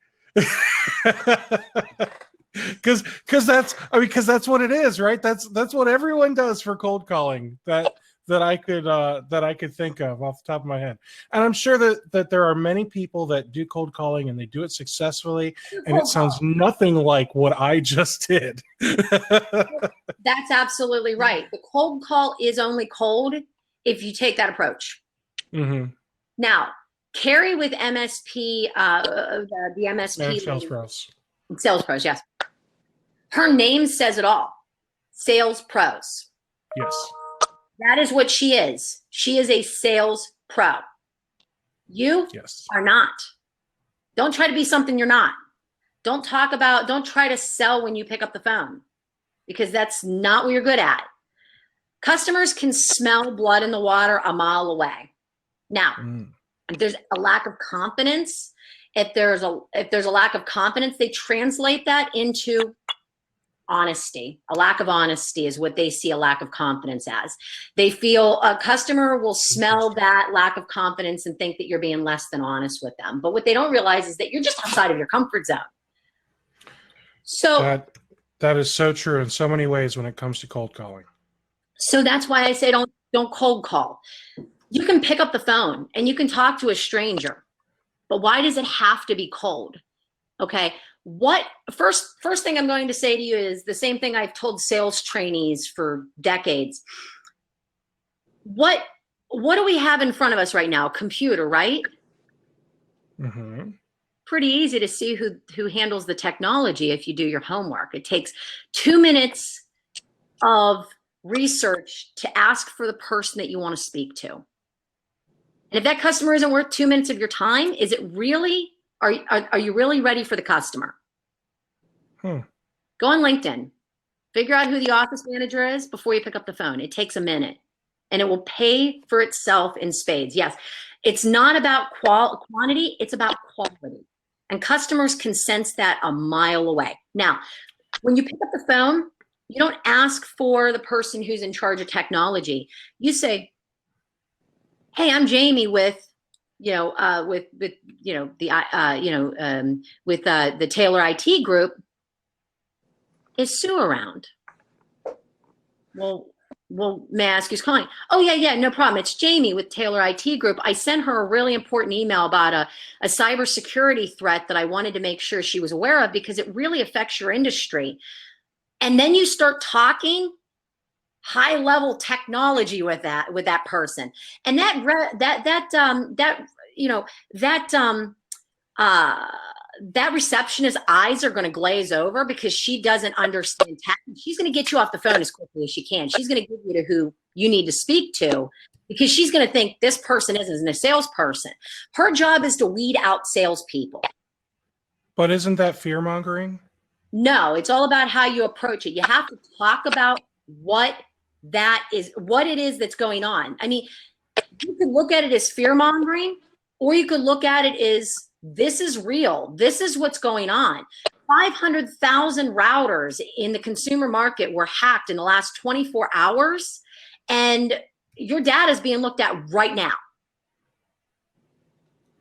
Because that's what it is, right? That's what everyone does for cold calling that I could think of off the top of my head. And I'm sure that there are many people that do cold calling and they do it successfully, and it sounds nothing like what I just did. That's absolutely right. The cold call is only cold if you take that approach. Mm-hmm. Now, Carrie with MSP, the MSP Sales Pros. Sales Pros, yes. Her name says it all. Sales Pros. Yes. That is what she is. She is a sales pro. You are not. Don't try to be something you're not. Don't try to sell when you pick up the phone, because that's not what you're good at. Customers can smell blood in the water a mile away. Now, if there's a lack of confidence, if there's a lack of confidence, they translate that into honesty. A lack of honesty is what they see a lack of confidence as. They feel a customer will smell that lack of confidence and think that you're being less than honest with them. But what they don't realize is that you're just outside of your comfort zone. So that is so true in so many ways when it comes to cold calling. So that's why I say don't cold call. You can pick up the phone and you can talk to a stranger, but why does it have to be cold? Okay. First thing I'm going to say to you is the same thing I've told sales trainees for decades. What do we have in front of us right now? Computer, right? Mm-hmm. Pretty easy to see who handles the technology if you do your homework. It takes 2 minutes of research to ask for the person that you want to speak to. And if that customer isn't worth 2 minutes of your time, is it really, are you really ready for the customer? Go on LinkedIn, figure out who the office manager is before you pick up the phone. It takes a minute and it will pay for itself in spades. Yes, it's not about quantity, it's about quality. And customers can sense that a mile away. Now, when you pick up the phone, you don't ask for the person who's in charge of technology. You say, "Hey, I'm Jamie with the Taylor IT Group. Is Sue around?" Well, may I ask who's calling? "Oh, yeah, no problem. It's Jamie with Taylor IT Group. I sent her a really important email about a cybersecurity threat that I wanted to make sure she was aware of because it really affects your industry." And then you start talking high level technology with that person, and that receptionist's eyes are going to glaze over because she doesn't understand tech. She's going to get you off the phone as quickly as she can. She's going to give you to who you need to speak to because she's going to think this person isn't a salesperson. Her job is to weed out salespeople. But isn't that fear mongering? No, it's all about how you approach it. You have to talk about what it is that's going on. I mean, you could look at it as fear mongering, or you could look at it as this is real. This is what's going on. 500,000 routers in the consumer market were hacked in the last 24 hours, and your data is being looked at right now.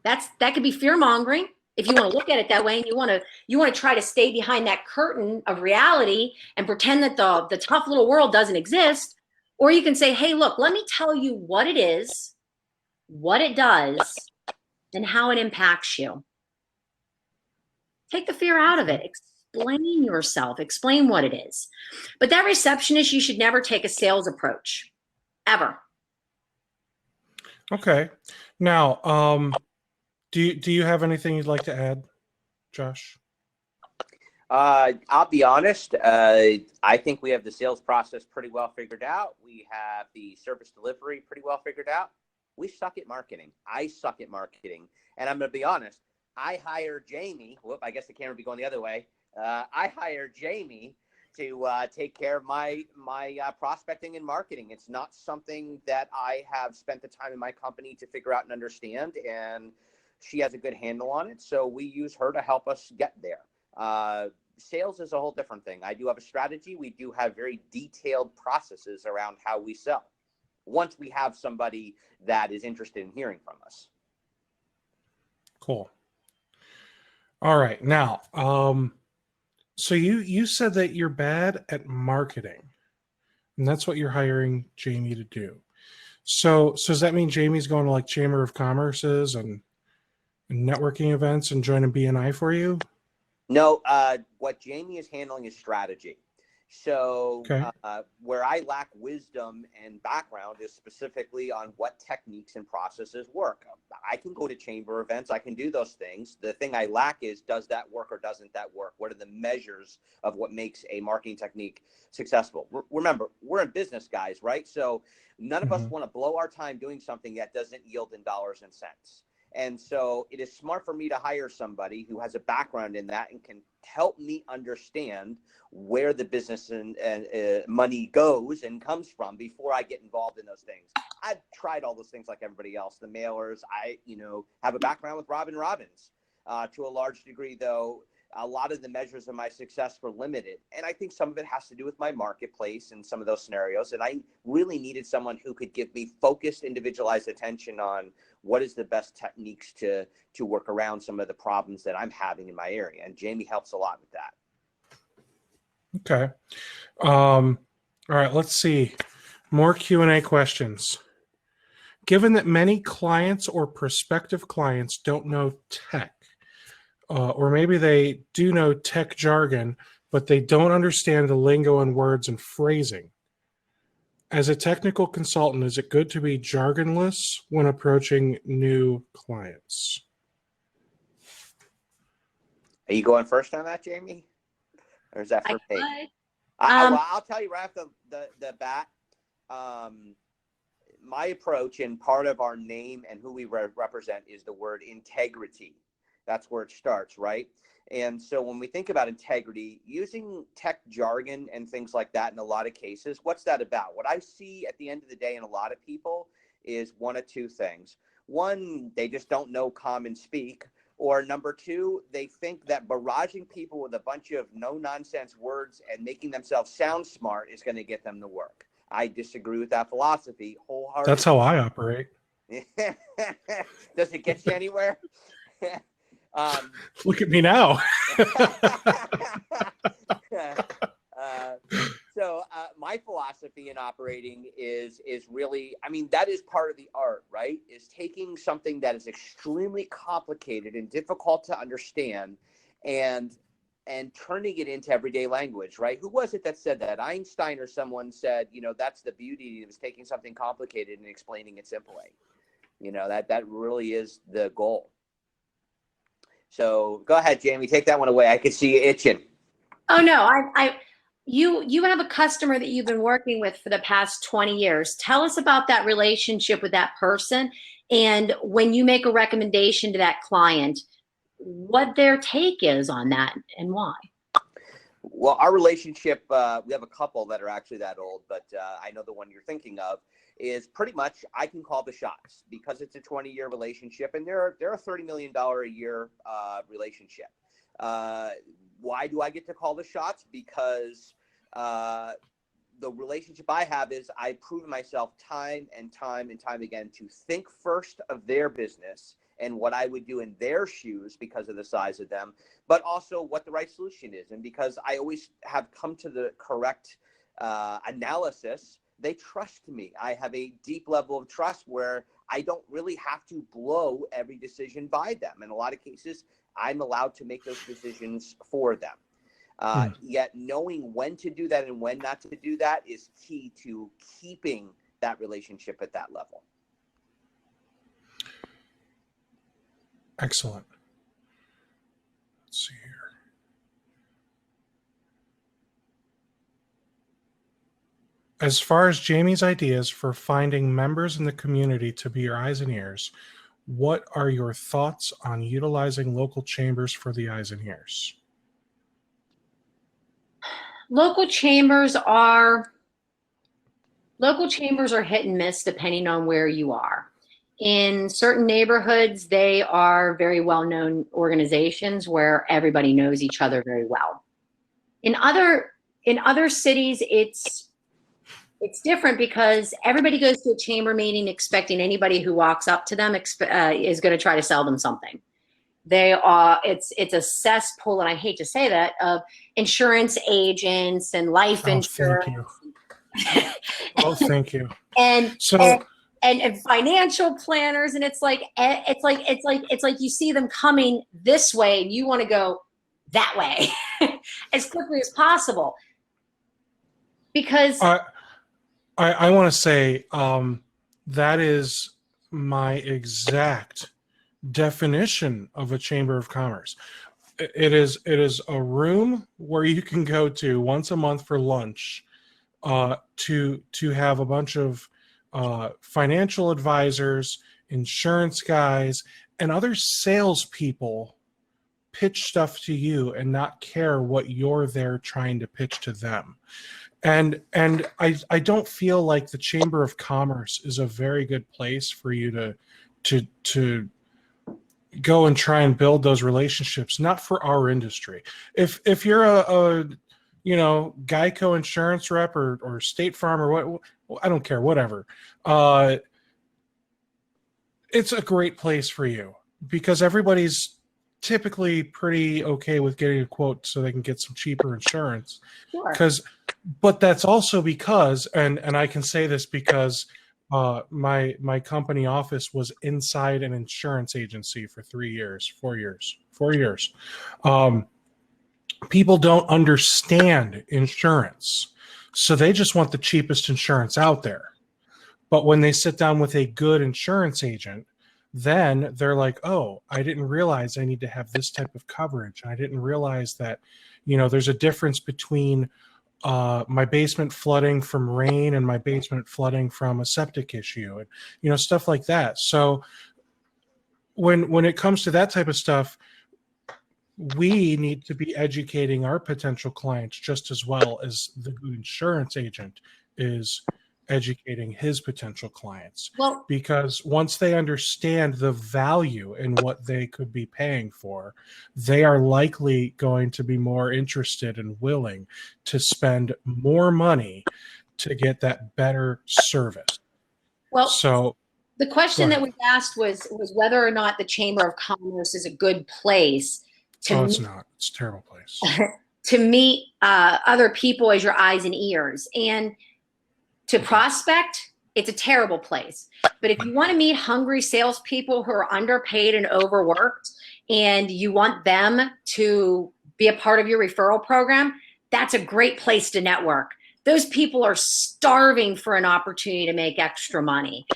That could be fear mongering. If you want to look at it that way and you want to try to stay behind that curtain of reality and pretend that the tough little world doesn't exist, or you can say, "Hey, look, let me tell you what it is, what it does, and how it impacts you." Take the fear out of it. Explain yourself. Explain what it is. But that receptionist, you should never take a sales approach, ever. Okay. Now, do you have anything you'd like to add, Josh? I'll be honest. I think we have the sales process pretty well figured out. We have the service delivery pretty well figured out. We suck at marketing. I suck at marketing. And I'm going to be honest. I hired Jamie. I guess the camera would be going the other way. I hired Jamie to take care of my prospecting and marketing. It's not something that I have spent the time in my company to figure out and understand. And she has a good handle on it. So we use her to help us get there. Sales is a whole different thing. I do have a strategy. We do have very detailed processes around how we sell once we have somebody that is interested in hearing from us. Cool. All right. Now, so you said that you're bad at marketing, and that's what you're hiring Jamie to do. So does that mean Jamie's going to like Chamber of Commerce's and networking events and joining BNI for you? No, what Jamie is handling is strategy. So okay. Where I lack wisdom and background is specifically on what techniques and processes work. I can go to chamber events. I can do those things. The thing I lack is, does that work or doesn't that work? What are the measures of what makes a marketing technique successful? Remember, we're in business, guys, right? So none of us want to blow our time doing something that doesn't yield in dollars and cents. And so it is smart for me to hire somebody who has a background in that and can help me understand where the business and money goes and comes from before I get involved in those things. I've tried all those things like everybody else, the mailers. I have a background with Robin Robbins. To a large degree, though, a lot of the measures of my success were limited. And I think some of it has to do with my marketplace and some of those scenarios. And I really needed someone who could give me focused, individualized attention on what is the best techniques to work around some of the problems that I'm having in my area. And Jamie helps a lot with that. Okay. All right, let's see. More Q&A questions. Given that many clients or prospective clients don't know tech, or maybe they do know tech jargon, but they don't understand the lingo and words and phrasing. As a technical consultant, is it good to be jargonless when approaching new clients? Are you going first on that, Jamie? Or is that for me? Well, I'll tell you right off the bat, my approach and part of our name and who we represent is the word integrity. That's where it starts, right? And so when we think about integrity, using tech jargon and things like that in a lot of cases, what's that about? What I see at the end of the day in a lot of people is one of two things. One, they just don't know common speak. Or number two, they think that barraging people with a bunch of no-nonsense words and making themselves sound smart is going to get them to work. I disagree with that philosophy wholeheartedly. That's how I operate. Does it get you anywhere? Look at me now. So my philosophy in operating is really, that is part of the art, right? Is taking something that is extremely complicated and difficult to understand and turning it into everyday language, right? Who was it that said that? Einstein or someone said, that's the beauty of taking something complicated and explaining it simply. That really is the goal. So go ahead, Jamie, take that one away. I could see you itching. Oh no, you have a customer that you've been working with for the past 20 years. Tell us about that relationship with that person. And when you make a recommendation to that client, what their take is on that and why. Well, our relationship, we have a couple that are actually that old, but I know the one you're thinking of is pretty much I can call the shots because it's a 20-year relationship and they're a $30 million a year relationship. Why do I get to call the shots? Because the relationship I have is I've proven myself time and time again to think first of their business and what I would do in their shoes because of the size of them, but also what the right solution is. And because I always have come to the correct analysis, they trust me. I have a deep level of trust where I don't really have to blow every decision by them. In a lot of cases, I'm allowed to make those decisions for them. Yet knowing when to do that and when not to do that is key to keeping that relationship at that level. Excellent. Let's see here. As far as Jamie's ideas for finding members in the community to be your eyes and ears, what are your thoughts on utilizing local chambers for the eyes and ears? Local chambers are hit and miss depending on where you are. In certain neighborhoods, they are very well-known organizations where everybody knows each other very well. In other cities, it's different because everybody goes to a chamber meeting expecting anybody who walks up to them is going to try to sell them something. It's a cesspool, and I hate to say that, of insurance agents and life insurance. Thank you. Oh, thank you. And financial planners, and it's like you see them coming this way, and you want to go that way as quickly as possible because. I want to say that is my exact definition of a chamber of commerce. It is a room where you can go to once a month for lunch to have a bunch of financial advisors, insurance guys, and other salespeople pitch stuff to you and not care what you're there trying to pitch to them. And I don't feel like the Chamber of Commerce is a very good place for you to go and try and build those relationships. Not for our industry. If you're a Geico insurance rep or State Farm or what, I don't care, whatever. It's a great place for you because everybody's typically pretty okay with getting a quote so they can get some cheaper insurance. Sure. But that's also because, and I can say this because my company office was inside an insurance agency for 4 years. People don't understand insurance, so they just want the cheapest insurance out there. But when they sit down with a good insurance agent, then they're like, oh, I didn't realize I need to have this type of coverage. I didn't realize that, there's a difference between my basement flooding from rain and my basement flooding from a septic issue and, stuff like that. So when it comes to that type of stuff, we need to be educating our potential clients just as well as the good insurance agent is educating his potential clients. Well, because once they understand the value in what they could be paying for, they are likely going to be more interested and willing to spend more money to get that better service. Well, so the question that we asked was whether or not the Chamber of Commerce is a good place to it's not. It's a terrible place. to meet other people as your eyes and ears. And to prospect, it's a terrible place. But if you want to meet hungry salespeople who are underpaid and overworked, and you want them to be a part of your referral program, that's a great place to network. Those people are starving for an opportunity to make extra money.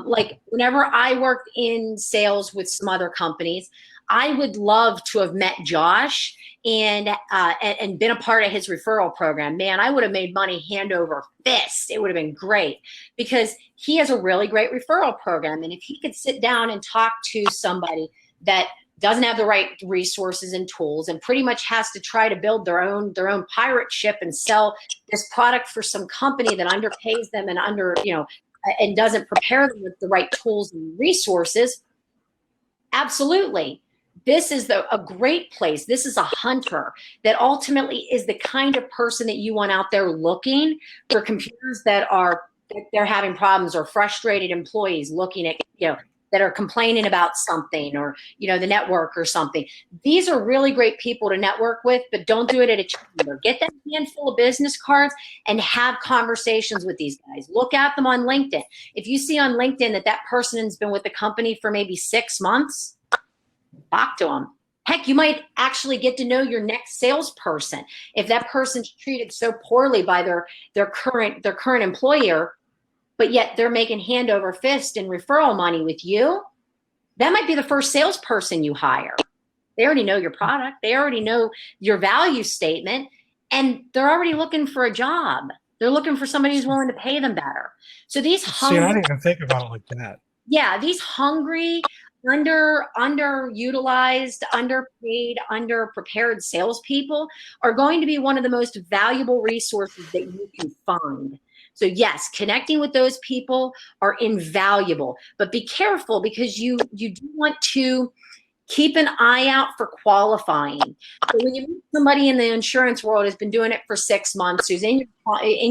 Like whenever I worked in sales with some other companies, I would love to have met Josh and been a part of his referral program. Man, I would have made money hand over fist. It would have been great because he has a really great referral program. And if he could sit down and talk to somebody that doesn't have the right resources and tools and pretty much has to try to build their own pirate ship and sell this product for some company that underpays them and and doesn't prepare them with the right tools and resources, absolutely. This is a great place. This is a hunter that ultimately is the kind of person that you want out there looking for computers that they're having problems or frustrated employees looking at, that are complaining about something or, the network or something. These are really great people to network with, but don't do it at a chamber. Get that handful of business cards and have conversations with these guys. Look at them on LinkedIn. If you see on LinkedIn that person has been with the company for maybe 6 months, talk to them. Heck, you might actually get to know your next salesperson. If that person's treated so poorly by their current employer, but yet they're making hand over fist and referral money with you, that might be the first salesperson you hire. They already know your product. They already know your value statement, and they're already looking for a job. They're looking for somebody who's willing to pay them better. So these See, I didn't even think about it like that. yeah, these hungry, underutilized, underpaid, underprepared salespeople are going to be one of the most valuable resources that you can find. So yes, connecting with those people are invaluable, but be careful because you do want to keep an eye out for qualifying. So when you meet somebody in the insurance world who's been doing it for 6 months, who's in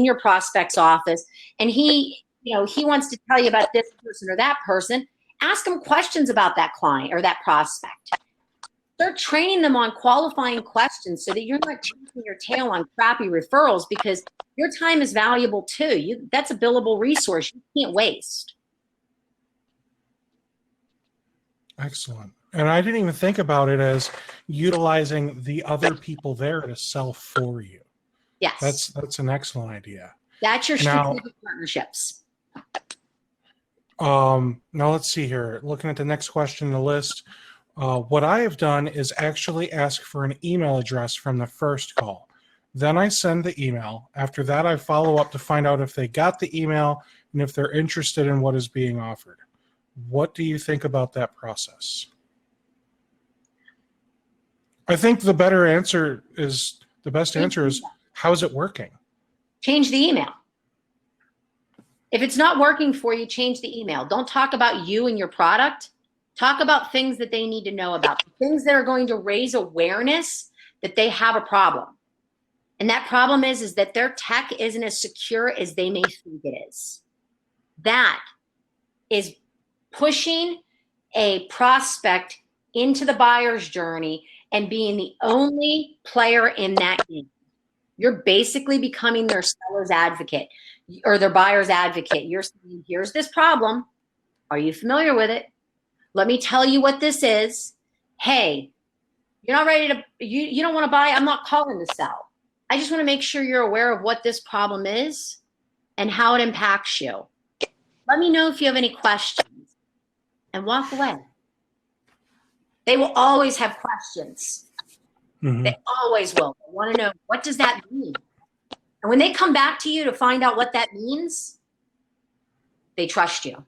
your prospect's office, and he wants to tell you about this person or that person, ask them questions about that client or that prospect. Start training them on qualifying questions so that you're not chasing your tail on crappy referrals, because your time is valuable too. That's a billable resource you can't waste. Excellent. And I didn't even think about it as utilizing the other people there to sell for you. Yes. That's an excellent idea. That's your strategic partnerships. Now let's see here. Looking at the next question in the list, what I have done is actually ask for an email address from the first call. Then I send the email. After that, I follow up to find out if they got the email and if they're interested in what is being offered. What do you think about that process? I think the best answer is, how's it working? Change the email. If it's not working for you, change the email. Don't talk about you and your product. Talk about things that they need to know about, things that are going to raise awareness that they have a problem. And that problem is that their tech isn't as secure as they may think it is. That is pushing a prospect into the buyer's journey and being the only player in that game. You're basically becoming their seller's advocate or their buyer's advocate. You're saying, here's this problem. Are you familiar with it? Let me tell you what this is. Hey, you're not ready to, you don't want to buy. I'm not calling to sell. I just want to make sure you're aware of what this problem is and how it impacts you. Let me know if you have any questions and walk away. They will always have questions. Mm-hmm. They always will. They want to know, what does that mean? And when they come back to you to find out what that means, they trust you.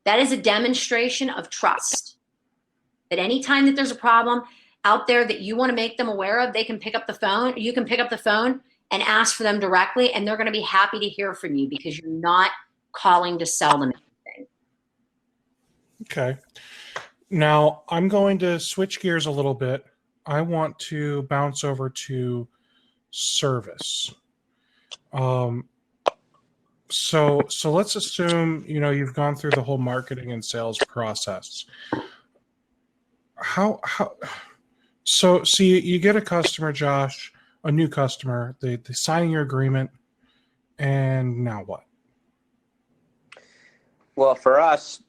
That is a demonstration of trust. That anytime that there's a problem out there that you want to make them aware of, they can pick up the phone. You can pick up the phone and ask for them directly, and they're going to be happy to hear from you because you're not calling to sell them anything. Okay. Now, I'm going to switch gears a little bit. I want to bounce over to service. So let's assume, you've gone through the whole marketing and sales process. So you get a customer, Josh, a new customer, they sign your agreement, and now what? Well, for us,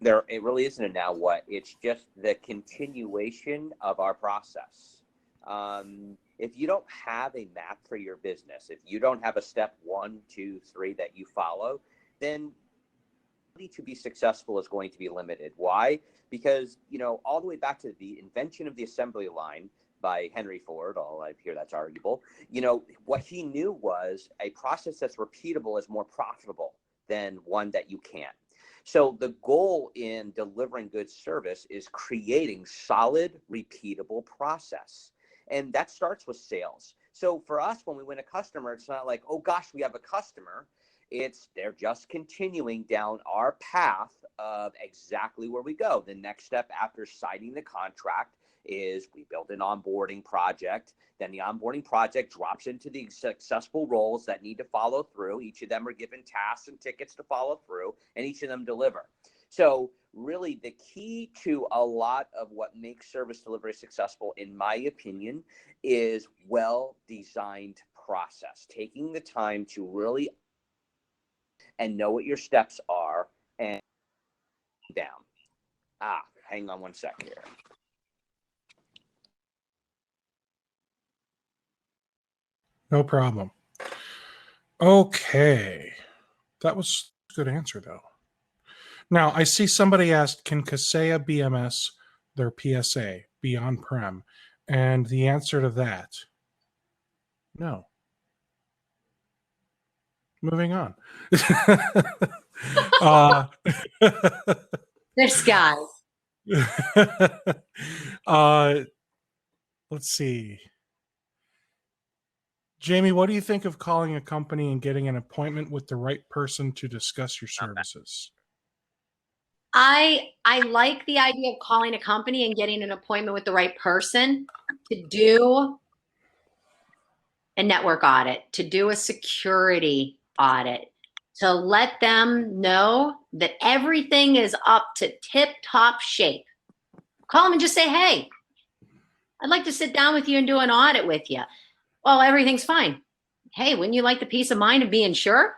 it really isn't a now what. It's just the continuation of our process. If you don't have a map for your business, if you don't have a step 1, 2, 3 that you follow, then to be successful is going to be limited. Why? Because, all the way back to the invention of the assembly line by Henry Ford, I hear that's arguable, what he knew was a process that's repeatable is more profitable than one that you can't. So the goal in delivering good service is creating solid, repeatable process. And that starts with sales. So for us, when we win a customer, it's not like, oh gosh, we have a customer. They're just continuing down our path of exactly where we go. The next step after signing the contract is we build an onboarding project. Then the onboarding project drops into the successful roles that need to follow through. Each of them are given tasks and tickets to follow through, and each of them deliver. So really the key to a lot of what makes service delivery successful, in my opinion, is well-designed process, taking the time to really and know what your steps are and down. Hang on one sec here. No problem. Okay. That was a good answer, though. Now, I see somebody asked, can Kaseya BMS, their PSA, be on-prem? And the answer to that, no. Moving on. This guy. Let's see. Jamie, what do you think of calling a company and getting an appointment with the right person to discuss your services? I like the idea of calling a company and getting an appointment with the right person to do a network audit, to do a security audit, to let them know that everything is up to tip-top shape. Call them and just say, hey, I'd like to sit down with you and do an audit with you. Well, everything's fine. Hey, wouldn't you like the peace of mind of being sure?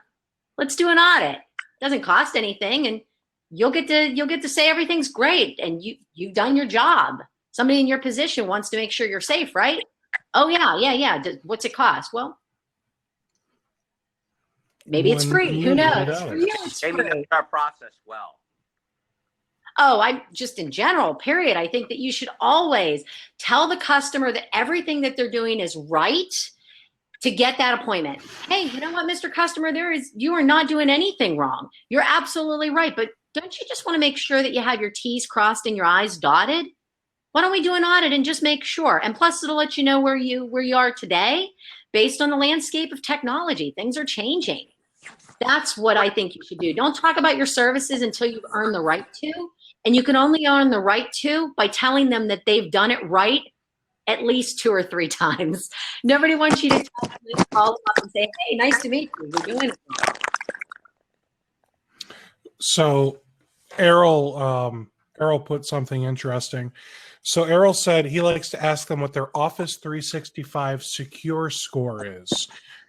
Let's do an audit. It doesn't cost anything, and you'll get to say everything's great and you've done your job. Somebody in your position wants to make sure you're safe, right? Oh yeah. What's it cost? Well, maybe it's free. Who knows? For you, it's Maybe free. our process well. Oh, I just in general, period. I think that you should always tell the customer that everything that they're doing is right to get that appointment. Hey, you know what, Mr. Customer, you are not doing anything wrong. You're absolutely right. But don't you just want to make sure that you have your T's crossed and your I's dotted? Why don't we do an audit and just make sure? And plus it'll let you know where you are today based on the landscape of technology. Things are changing. That's what I think you should do. Don't talk about your services until you've earned the right to. And you can only earn the right to by telling them that they've done it right at least 2 or 3 times. Nobody wants you to call them up and say, hey, nice to meet you. We're doing it wrong. So Errol put something interesting. So Errol said he likes to ask them what their Office 365 secure score is,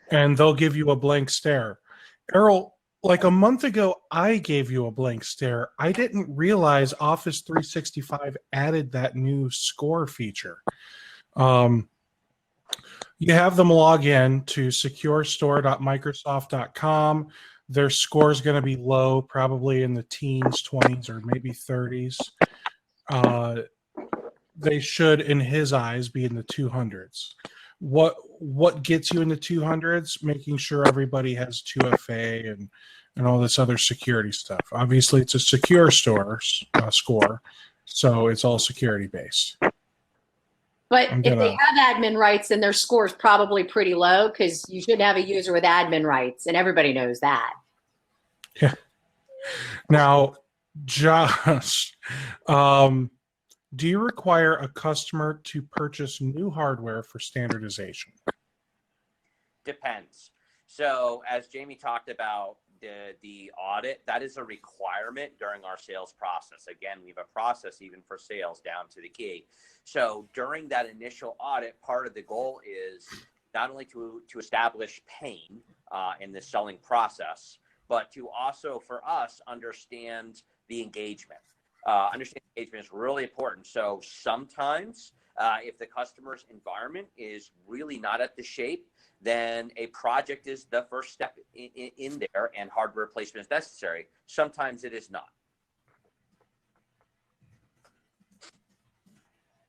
and they'll give you a blank stare. Errol, like a month ago, I gave you a blank stare. I didn't realize Office 365 added that new score feature. You have them log in to securestore.microsoft.com. Their score is going to be low, probably in the teens, 20s, or maybe 30s. They should, in his eyes, be in the 200s. What gets you in the 200s? Making sure everybody has 2FA and all this other security stuff. Obviously, it's a secure score, so it's all security based. But if they have admin rights, then their score is probably pretty low because you should have a user with admin rights, and everybody knows that. Yeah. Now, Josh, do you require a customer to purchase new hardware for standardization? Depends. So as Jamie talked about the audit, that is a requirement during our sales process. Again, we have a process even for sales down to the key. So during that initial audit, part of the goal is not only to establish pain in the selling process, but to also, for us, understand the engagement. Understanding engagement is really important. So sometimes if the customer's environment is really not at the shape, then a project is the first step in there and hardware replacement is necessary. Sometimes it is not.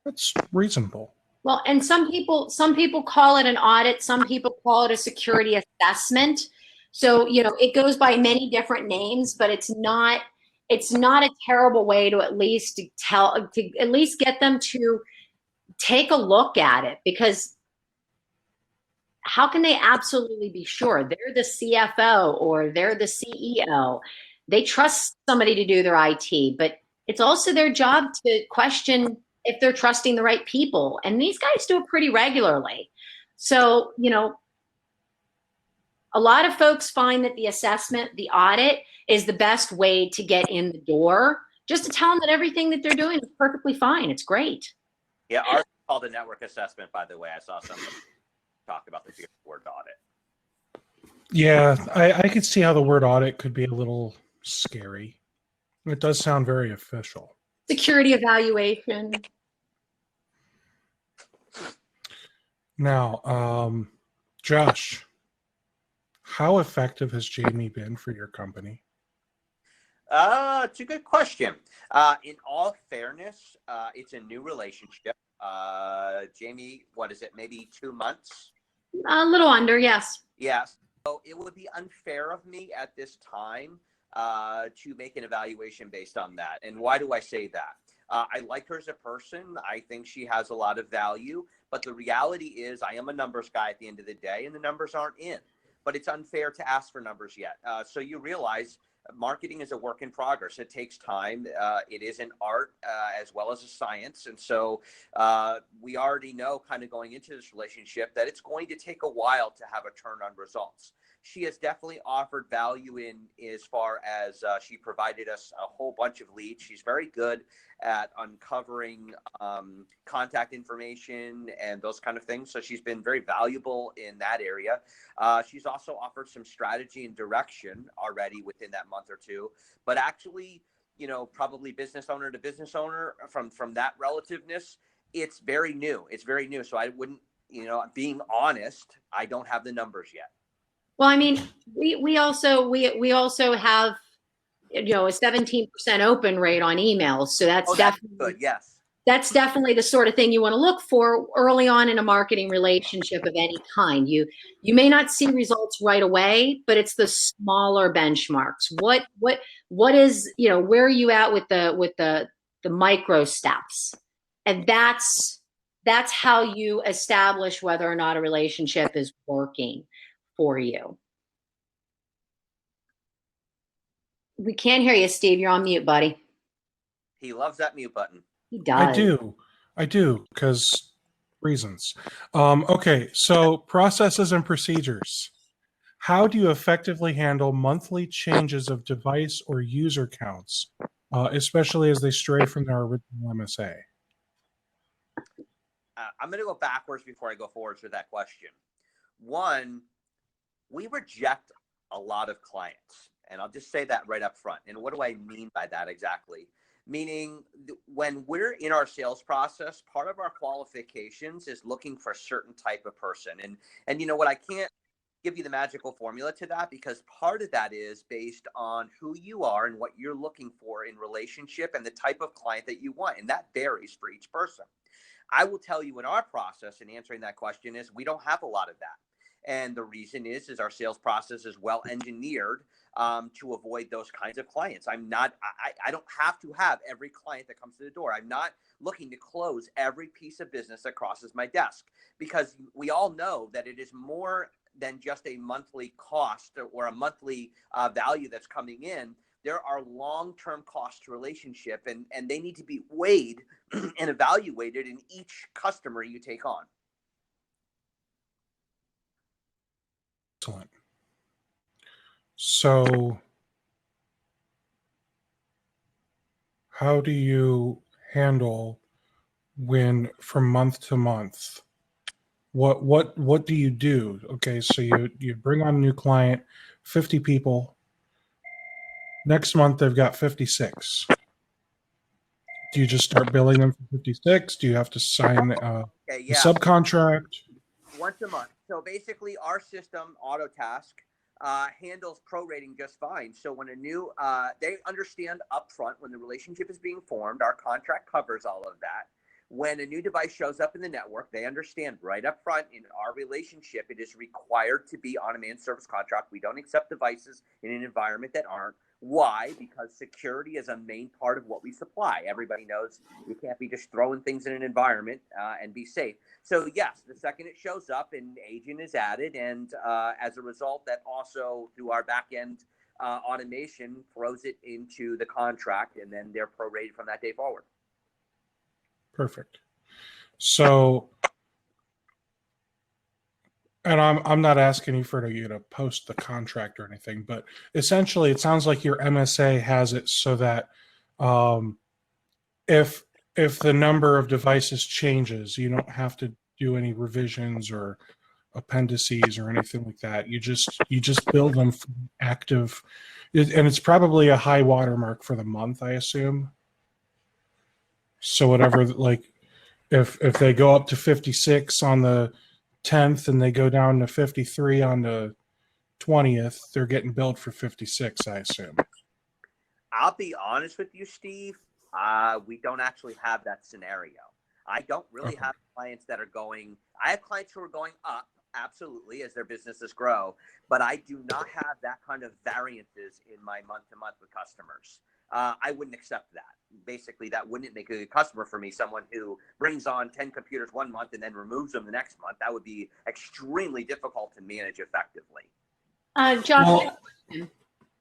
That's reasonable. Well, and some people call it an audit. Some people call it a security assessment. So, it goes by many different names, but it's not a terrible way to at least get them to take a look at it, because how can they absolutely be sure? They're the CFO or they're the CEO. They trust somebody to do their IT, but it's also their job to question if they're trusting the right people. And these guys do it pretty regularly. So, a lot of folks find that the assessment, the audit, is the best way to get in the door, just to tell them that everything that they're doing is perfectly fine. It's great. Yeah, ours is called a network assessment, by the way. I saw somebody talk about the word audit. Yeah, I could see how the word audit could be a little scary. It does sound very official. Security evaluation. Now, Josh, how effective has Jamie been for your company? It's a good question. In all fairness, it's a new relationship. Jamie, what is it? Maybe 2 months? A little under, yes. Yes. So it would be unfair of me at this time to make an evaluation based on that. And why do I say that? I like her as a person. I think she has a lot of value. But the reality is I am a numbers guy at the end of the day, and the numbers aren't in. But it's unfair to ask for numbers yet. So you realize marketing is a work in progress. It takes time. It is an art as well as a science. And so we already know kind of going into this relationship that it's going to take a while to have a turn on results. She has definitely offered value in as far as she provided us a whole bunch of leads. She's very good at uncovering contact information and those kind of things. So she's been very valuable in that area. She's also offered some strategy and direction already within that month or two, but actually, you know, probably business owner to business owner from that relativeness, it's very new. It's very new. So I wouldn't, you know, being honest, I don't have the numbers yet. Well, I mean, we also have, you know, a 17% open rate on emails. So that's definitely good. Yes. That's definitely the sort of thing you want to look for early on in a marketing relationship of any kind. You may not see results right away, but it's the smaller benchmarks. What is, you know, where are you at with the micro steps? And that's how you establish whether or not a relationship is working for you. We can't hear you, Steve. You're on mute, buddy. He loves that mute button. He does. I do, because reasons. Okay, so processes and procedures. How do you effectively handle monthly changes of device or user counts, especially as they stray from their original MSA? I'm going to go backwards before I go forwards with that question. One, we reject a lot of clients, and I'll just say that right up front. And what do I mean by that exactly? Meaning when we're in our sales process, part of our qualifications is looking for a certain type of person. And you know what, I can't give you the magical formula to that, because part of that is based on who you are and what you're looking for in relationship and the type of client that you want. And that varies for each person. I will tell you in our process, in answering that question, is we don't have a lot of that. And the reason is our sales process is well engineered to avoid those kinds of clients. I don't have to have every client that comes to the door. I'm not looking to close every piece of business that crosses my desk, because we all know that it is more than just a monthly cost or a monthly value that's coming in. There are long-term costs to relationship, and they need to be weighed and evaluated in each customer you take on. Excellent. So how do you handle when from month to month? What do you do? Okay, so you bring on a new client, 50 people. Next month they've got 56. Do you just start billing them for 56? Do you have to sign a subcontract? Once a month. So basically our system, Autotask, handles prorating just fine. So when a new, they understand upfront when the relationship is being formed, our contract covers all of that. When a new device shows up in the network, they understand right up front in our relationship, it is required to be on a managed service contract. We don't accept devices in an environment that aren't. Why? Because security is a main part of what we supply. Everybody knows you can't be just throwing things in an environment and be safe. So yes, the second it shows up, an agent is added. And as a result, that also through our back end automation throws it into the contract, and then they're prorated from that day forward. Perfect. So, and I'm not asking you for you to post the contract or anything, but essentially it sounds like your MSA has it so that if the number of devices changes, you don't have to do any revisions or appendices or anything like that. You just build them active, and it's probably a high watermark for the month, I assume. So whatever, like if they go up to 56 on the 10th and they go down to 53 on the 20th, they're getting billed for 56, I assume. I'll be honest with you, Steve. We don't actually have that scenario. I don't really have clients that are going. I have clients who are going up, absolutely, as their businesses grow, but I do not have that kind of variances in my month-to-month with customers. I wouldn't accept that. Basically, that wouldn't make a good customer for me. Someone who brings on 10 computers one month and then removes them the next month, that would be extremely difficult to manage effectively. Josh,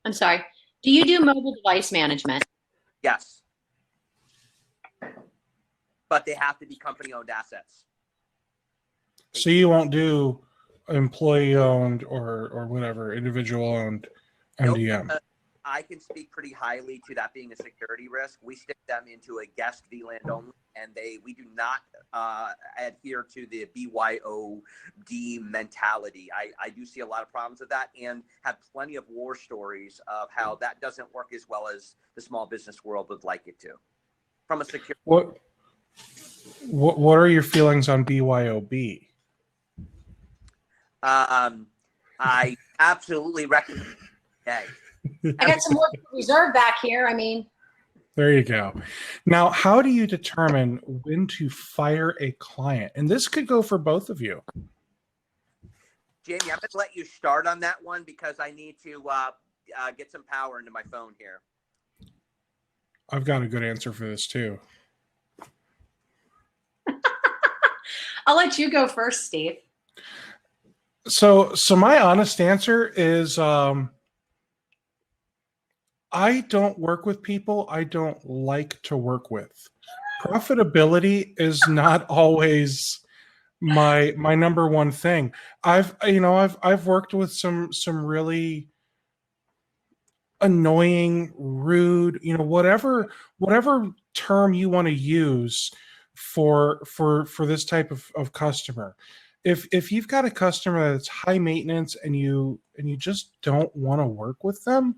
I'm sorry. Do you do mobile device management? Yes. But they have to be company-owned assets. So you won't do employee-owned or whatever, individual-owned MDM? Nope. I can speak pretty highly to that being a security risk. We stick them into a guest VLAN only, and we do not adhere to the BYOD mentality. I do see a lot of problems with that and have plenty of war stories of how that doesn't work as well as the small business world would like it to. From a security. What are your feelings on BYOB? I absolutely recommend it. I got some more reserve back here. I mean, there you go. Now, how do you determine when to fire a client? And this could go for both of you. Jamie, I'm going to let you start on that one because I need to get some power into my phone here. I've got a good answer for this too. I'll let you go first, Steve. So my honest answer is I don't work with people I don't like to work with. Profitability is not always my number one thing. I've worked with some really annoying, rude, whatever term you want to use for this type of customer. If you've got a customer that's high maintenance and you just don't want to work with them,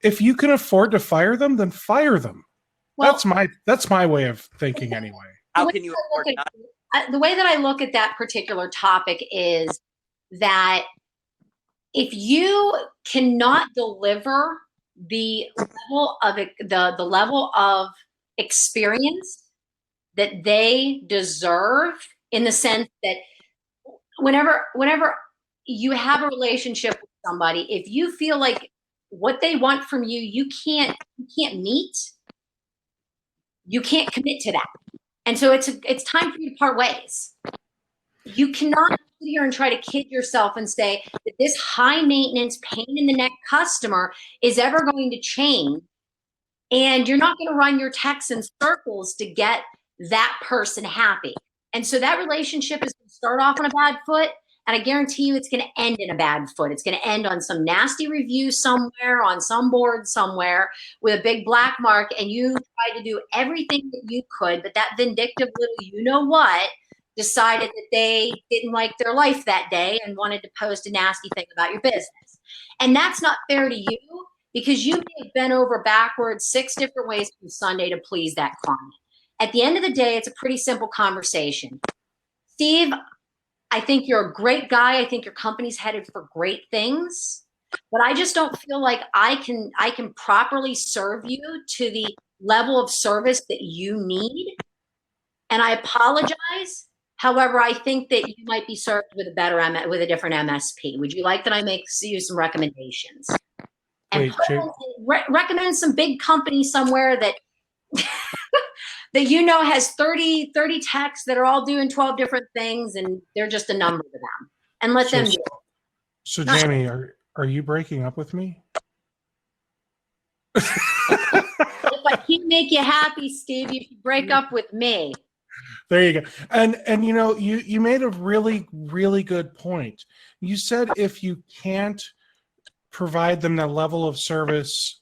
if you can afford to fire them, then fire them. Well, that's my way of thinking anyway. How can you afford not? The way that I look at that particular topic is that if you cannot deliver the level of experience that they deserve, in the sense that whenever you have a relationship with somebody, if you feel like what they want from you, you can't meet, you can't commit to that. And so it's time for you to part ways. You cannot sit here and try to kid yourself and say that this high maintenance, pain in the neck customer is ever going to change. And you're not going to run your techs in circles to get that person happy. And so that relationship is going to start off on a bad foot. And I guarantee you it's going to end in a bad foot. It's going to end on some nasty review somewhere, on some board somewhere with a big black mark. And you tried to do everything that you could, but that vindictive little you-know-what decided that they didn't like their life that day and wanted to post a nasty thing about your business. And that's not fair to you, because you may have bent over backwards 6 different ways from Sunday to please that client. At the end of the day, it's a pretty simple conversation. Steve, I think you're a great guy. I think your company's headed for great things, but I just don't feel like I can properly serve you to the level of service that you need. And I apologize. However, I think that you might be served with a different MSP. Would you like that I make you some recommendations? And recommend some big company somewhere that that has 30 techs that are all doing 12 different things, and they're just a number to them. And let them do it. So Jamie, are you breaking up with me? If I can't make you happy, Steve, you should break up with me. There you go. And you made a really, really good point. You said if you can't provide them that level of service,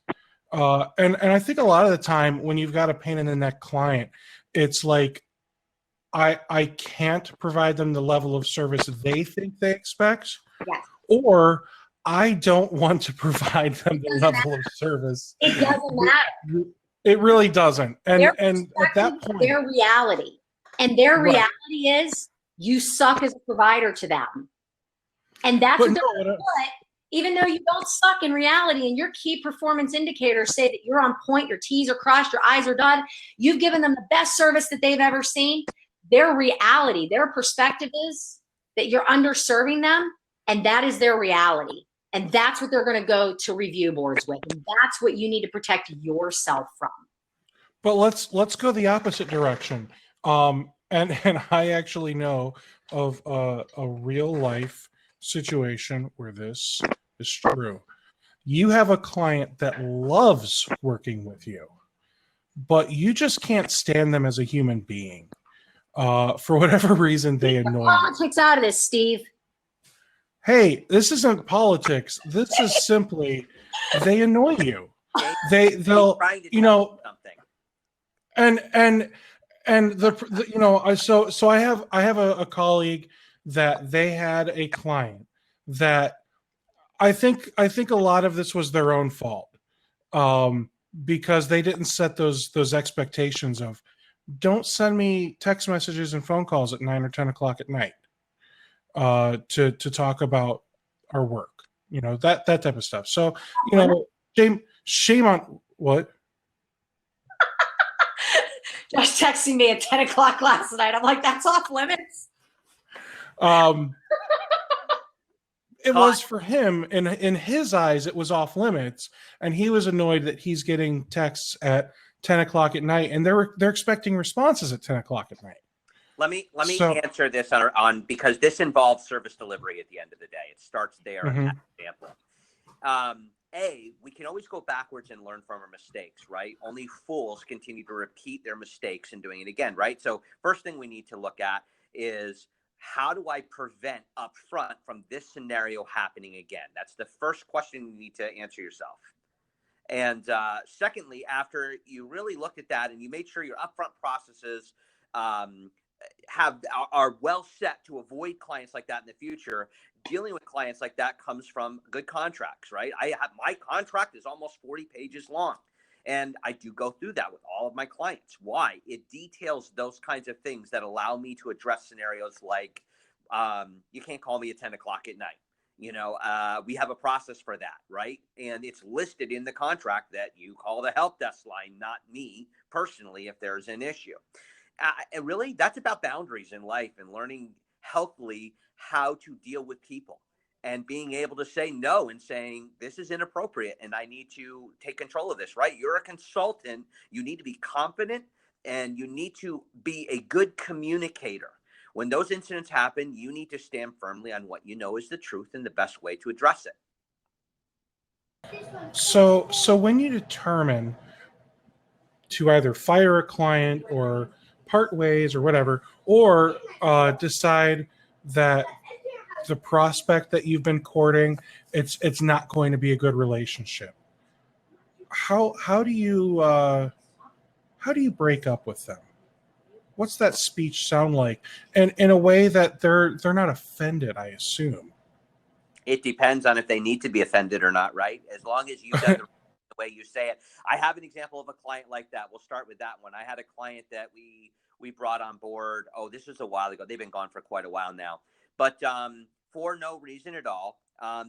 and I think a lot of the time when you've got a pain in the neck client, it's like I can't provide them the level of service they think they expect, yes, or I don't want to provide them the level of service. It doesn't matter. It really doesn't. And at that point, their reality. And their reality is You suck as a provider to them. And that's But what they're no, going to put, even though you don't suck in reality and your key performance indicators say that you're on point, your T's are crossed, your I's are dotted, you've given them the best service that they've ever seen. Their reality, their perspective is that you're underserving them, and that is their reality. And that's what they're going to go to review boards with. And that's what you need to protect yourself from. But let's go the opposite direction. And I actually know of a real life situation where this is true. You have a client that loves working with you, but you just can't stand them as a human being. For whatever reason, they annoy you. Politics out of this, Steve. Hey, this isn't politics. This is simply they annoy you. They'll you know something. and the you know so I have a colleague that they had a client that I think a lot of this was their own fault, because they didn't set those expectations of don't send me text messages and phone calls at 9 or 10 o'clock at night to talk about our work, you know, that type of stuff. So, you know, shame on what? Josh texting me at 10 o'clock last night. I'm like, that's off limits. It was for him, in his eyes, it was off limits, and he was annoyed that he's getting texts at 10 o'clock at night, and they're expecting responses at 10 o'clock at night. Let me answer this on because this involves service delivery at the end of the day. It starts there in that example. We can always go backwards and learn from our mistakes, right? Only fools continue to repeat their mistakes and doing it again, right? So first thing we need to look at is how do I prevent up front from this scenario happening again? That's the first question you need to answer yourself. And secondly, after you really looked at that and you made sure your upfront processes are well set to avoid clients like that in the future, dealing with clients like that comes from good contracts, right? My contract is almost 40 pages long. And I do go through that with all of my clients. Why? It details those kinds of things that allow me to address scenarios like you can't call me at 10 o'clock at night. You know, we have a process for that, right? And it's listed in the contract that you call the help desk line, not me personally, if there's an issue. And really, that's about boundaries in life and learning healthily how to deal with people and being able to say no and saying, this is inappropriate and I need to take control of this, right? You're a consultant. You need to be confident and you need to be a good communicator. When those incidents happen, you need to stand firmly on what you know is the truth and the best way to address it. So when you determine to either fire a client or part ways or whatever, or decide that the prospect that you've been courting, it's not going to be a good relationship, how do you break up with them? What's that speech sound like? And in a way that they're not offended, I assume. It depends on if they need to be offended or not, right? As long as you've done the way you say it. I have an example of a client like that. We'll start with that one. I had a client that we brought on board. Oh, this was a while ago. They've been gone for quite a while now. But for no reason at all,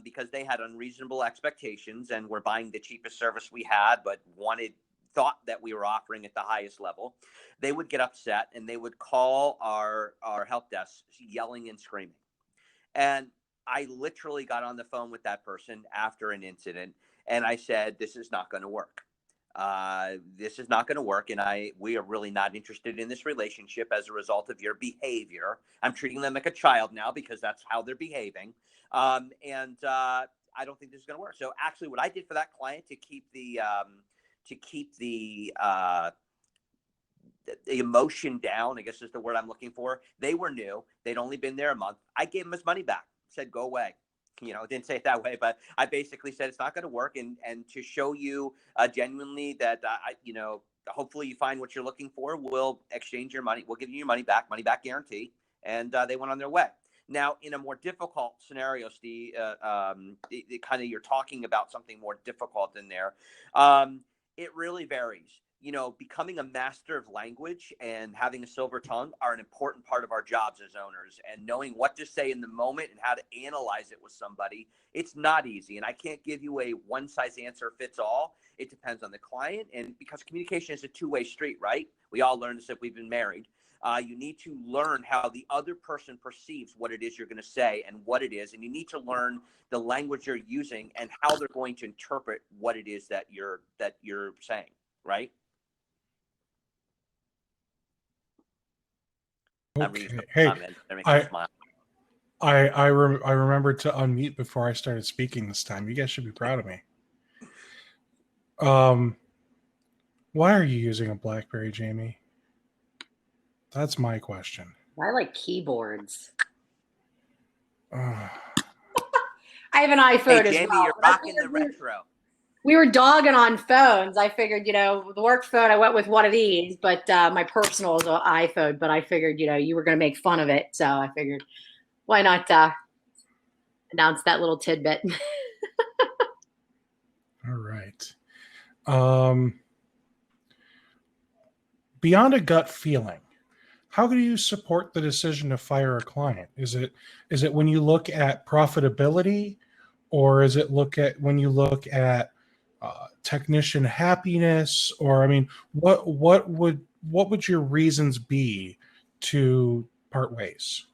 because they had unreasonable expectations and were buying the cheapest service we had, but thought that we were offering at the highest level, they would get upset and they would call our help desk yelling and screaming. And I literally got on the phone with that person after an incident and I said, this is not going to work. This is not going to work. And we are really not interested in this relationship as a result of your behavior. I'm treating them like a child now because that's how they're behaving. I don't think this is going to work. So actually what I did for that client to keep the emotion down, I guess is the word I'm looking for. They were new. They'd only been there a month. I gave him his money back, said, go away. You know, didn't say it that way, but I basically said it's not going to work. And to show you genuinely that, hopefully you find what you're looking for, we'll exchange your money. We'll give you your money back guarantee. And they went on their way. Now, in a more difficult scenario, Steve, you're talking about something more difficult in there. It really varies. becoming a master of language and having a silver tongue are an important part of our jobs as owners, and knowing what to say in the moment and how to analyze it with somebody. It's not easy. And I can't give you a one size answer fits all. It depends on the client. And because communication is a two-way street, right? We all learn this if we've been married. You need to learn how the other person perceives what it is you're going to say and what it is. And you need to learn the language you're using and how they're going to interpret what it is that you're saying, right? Okay. Hey, I remembered to unmute before I started speaking this time. You guys should be proud of me. Why are you using a BlackBerry, Jamie? That's my question. I like keyboards. I have an iPhone Jamie, as well. You're rocking the retro. We were dogging on phones. I figured, the work phone, I went with one of these, but my personal is an iPhone. But I figured, you were going to make fun of it. So I figured, why not announce that little tidbit? All right. Beyond a gut feeling, how do you support the decision to fire a client? Is it when you look at profitability, or is it when you look at technician happiness? Or what would your reasons be to part ways?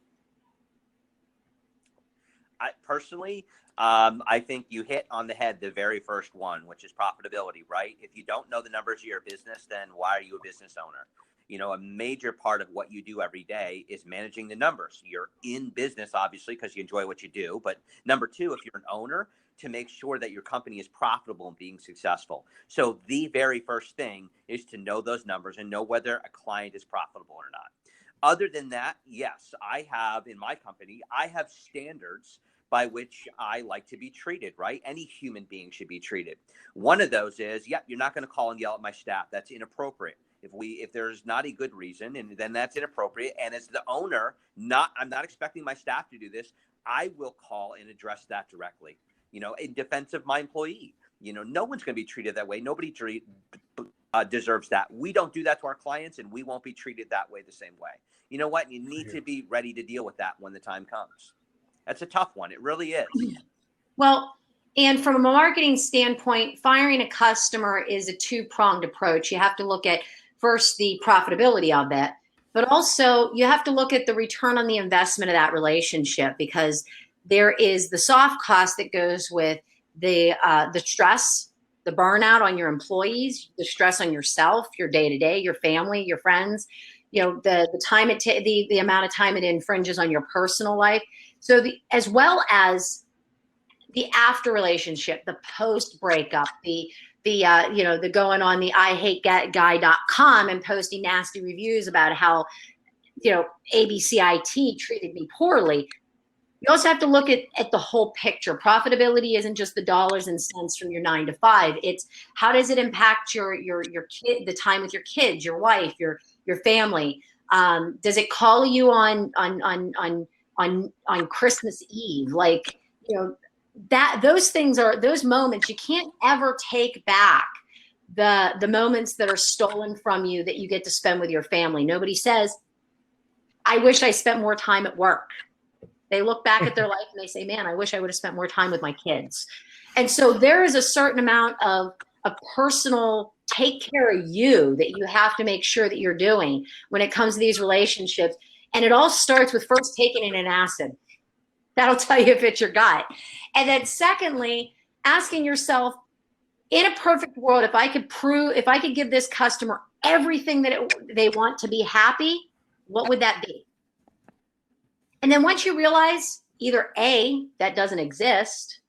I think you hit on the head the very first one, which is profitability, right? If you don't know the numbers of your business, then why are you a business owner? A major part of what you do every day is managing the numbers. You're in business, obviously, because you enjoy what you do. But number two, if you're an owner, to make sure that your company is profitable and being successful. So the very first thing is to know those numbers and know whether a client is profitable or not. Other than that, yes, in my company, I have standards by which I like to be treated, right? Any human being should be treated. One of those is, you're not going to call and yell at my staff. That's inappropriate. If there's not a good reason, and then that's inappropriate. And as the owner, I'm not expecting my staff to do this. I will call and address that directly, in defense of my employee. No one's going to be treated that way. Nobody deserves that. We don't do that to our clients, and we won't be treated that way the same way. You know what? You need to be ready to deal with that when the time comes. That's a tough one. It really is. Well, and from a marketing standpoint, firing a customer is a two-pronged approach. You have to look at first the profitability of that, but also you have to look at the return on the investment of that relationship, because there is the soft cost that goes with the stress, the burnout on your employees, the stress on yourself, your day-to-day, your family, your friends, the time the amount of time it infringes on your personal life. So as well as the after relationship, the post breakup, the going on the IHateGuy.com and posting nasty reviews about how, ABCIT treated me poorly. You also have to look at the whole picture. Profitability isn't just the dollars and cents from your 9 to 5. It's how does it impact your kid, the time with your kids, your wife, your family. Does it call you on Christmas Eve? Those things are those moments you can't ever take back. The moments that are stolen from you that you get to spend with your family. Nobody says, I wish I spent more time at work. They look back at their life and they say, man, I wish I would have spent more time with my kids. And so there is a certain amount of personal take care of you that you have to make sure that you're doing when it comes to these relationships. And it all starts with first taking in an acid. That'll tell you if it's your gut. And then secondly, asking yourself, in a perfect world, if I could give this customer everything that they want to be happy, what would that be? And then once you realize either A, that doesn't exist,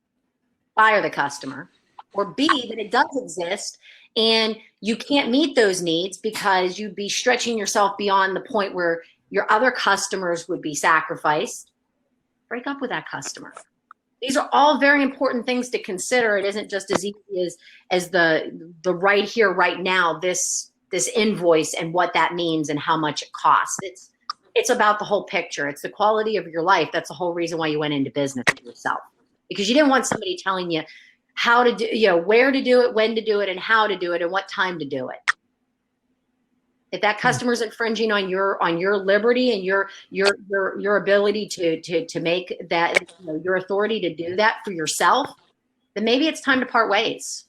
fire the customer, or B, that it does exist and you can't meet those needs because you'd be stretching yourself beyond the point where your other customers would be sacrificed, break up with that customer. These are all very important things to consider. It isn't just as easy as the right here, right now, this invoice and what that means and how much it costs. It's about the whole picture. It's the quality of your life. That's the whole reason why you went into business for yourself, because you didn't want somebody telling you how to do, where to do it, when to do it, and how to do it, and what time to do it. If that customer's infringing on your liberty and your ability to make that, your authority to do that for yourself, then maybe it's time to part ways.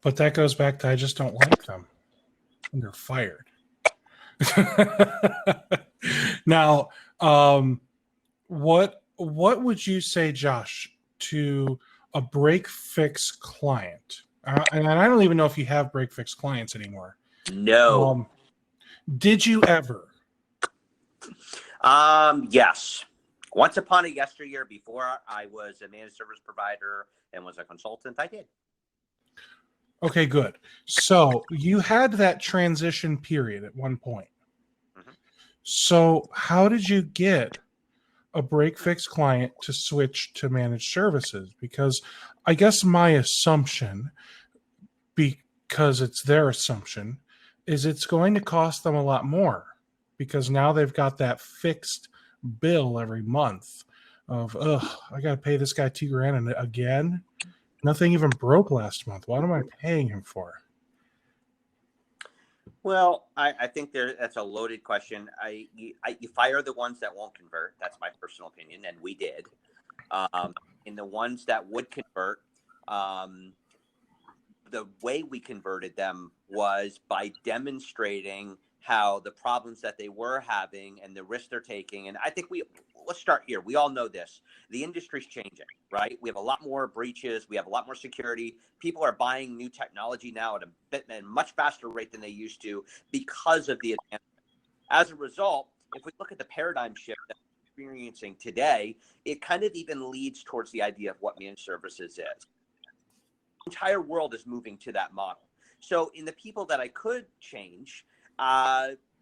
But that goes back to I just don't like them, and they're fired. Now, what would you say, Josh, to a break fix client? And I don't even know if you have break fix clients anymore. No. Did you ever? Yes. Once upon a yesteryear, before I was a managed service provider and was a consultant, I did. Okay, good. So you had that transition period at one point. Mm-hmm. So how did you get a break fix client to switch to managed services? Because I guess my assumption, because it's their assumption, is it's going to cost them a lot more, because now they've got that fixed bill every month of, I got to pay this guy $2,000 and again, nothing even broke last month. What am I paying him for? Well, I think that's a loaded question. You fire the ones that won't convert. That's my personal opinion, and we did. And the ones that would convert, the way we converted them was by demonstrating how the problems that they were having and the risks they're taking. And I think let's start here. We all know this. The industry's changing, right? We have a lot more breaches. We have a lot more security. People are buying new technology now at a much faster rate than they used to because of the advancement. As a result, if we look at the paradigm shift that we're experiencing today, it kind of even leads towards the idea of what managed services is. The entire world is moving to that model. So in the people that I could change,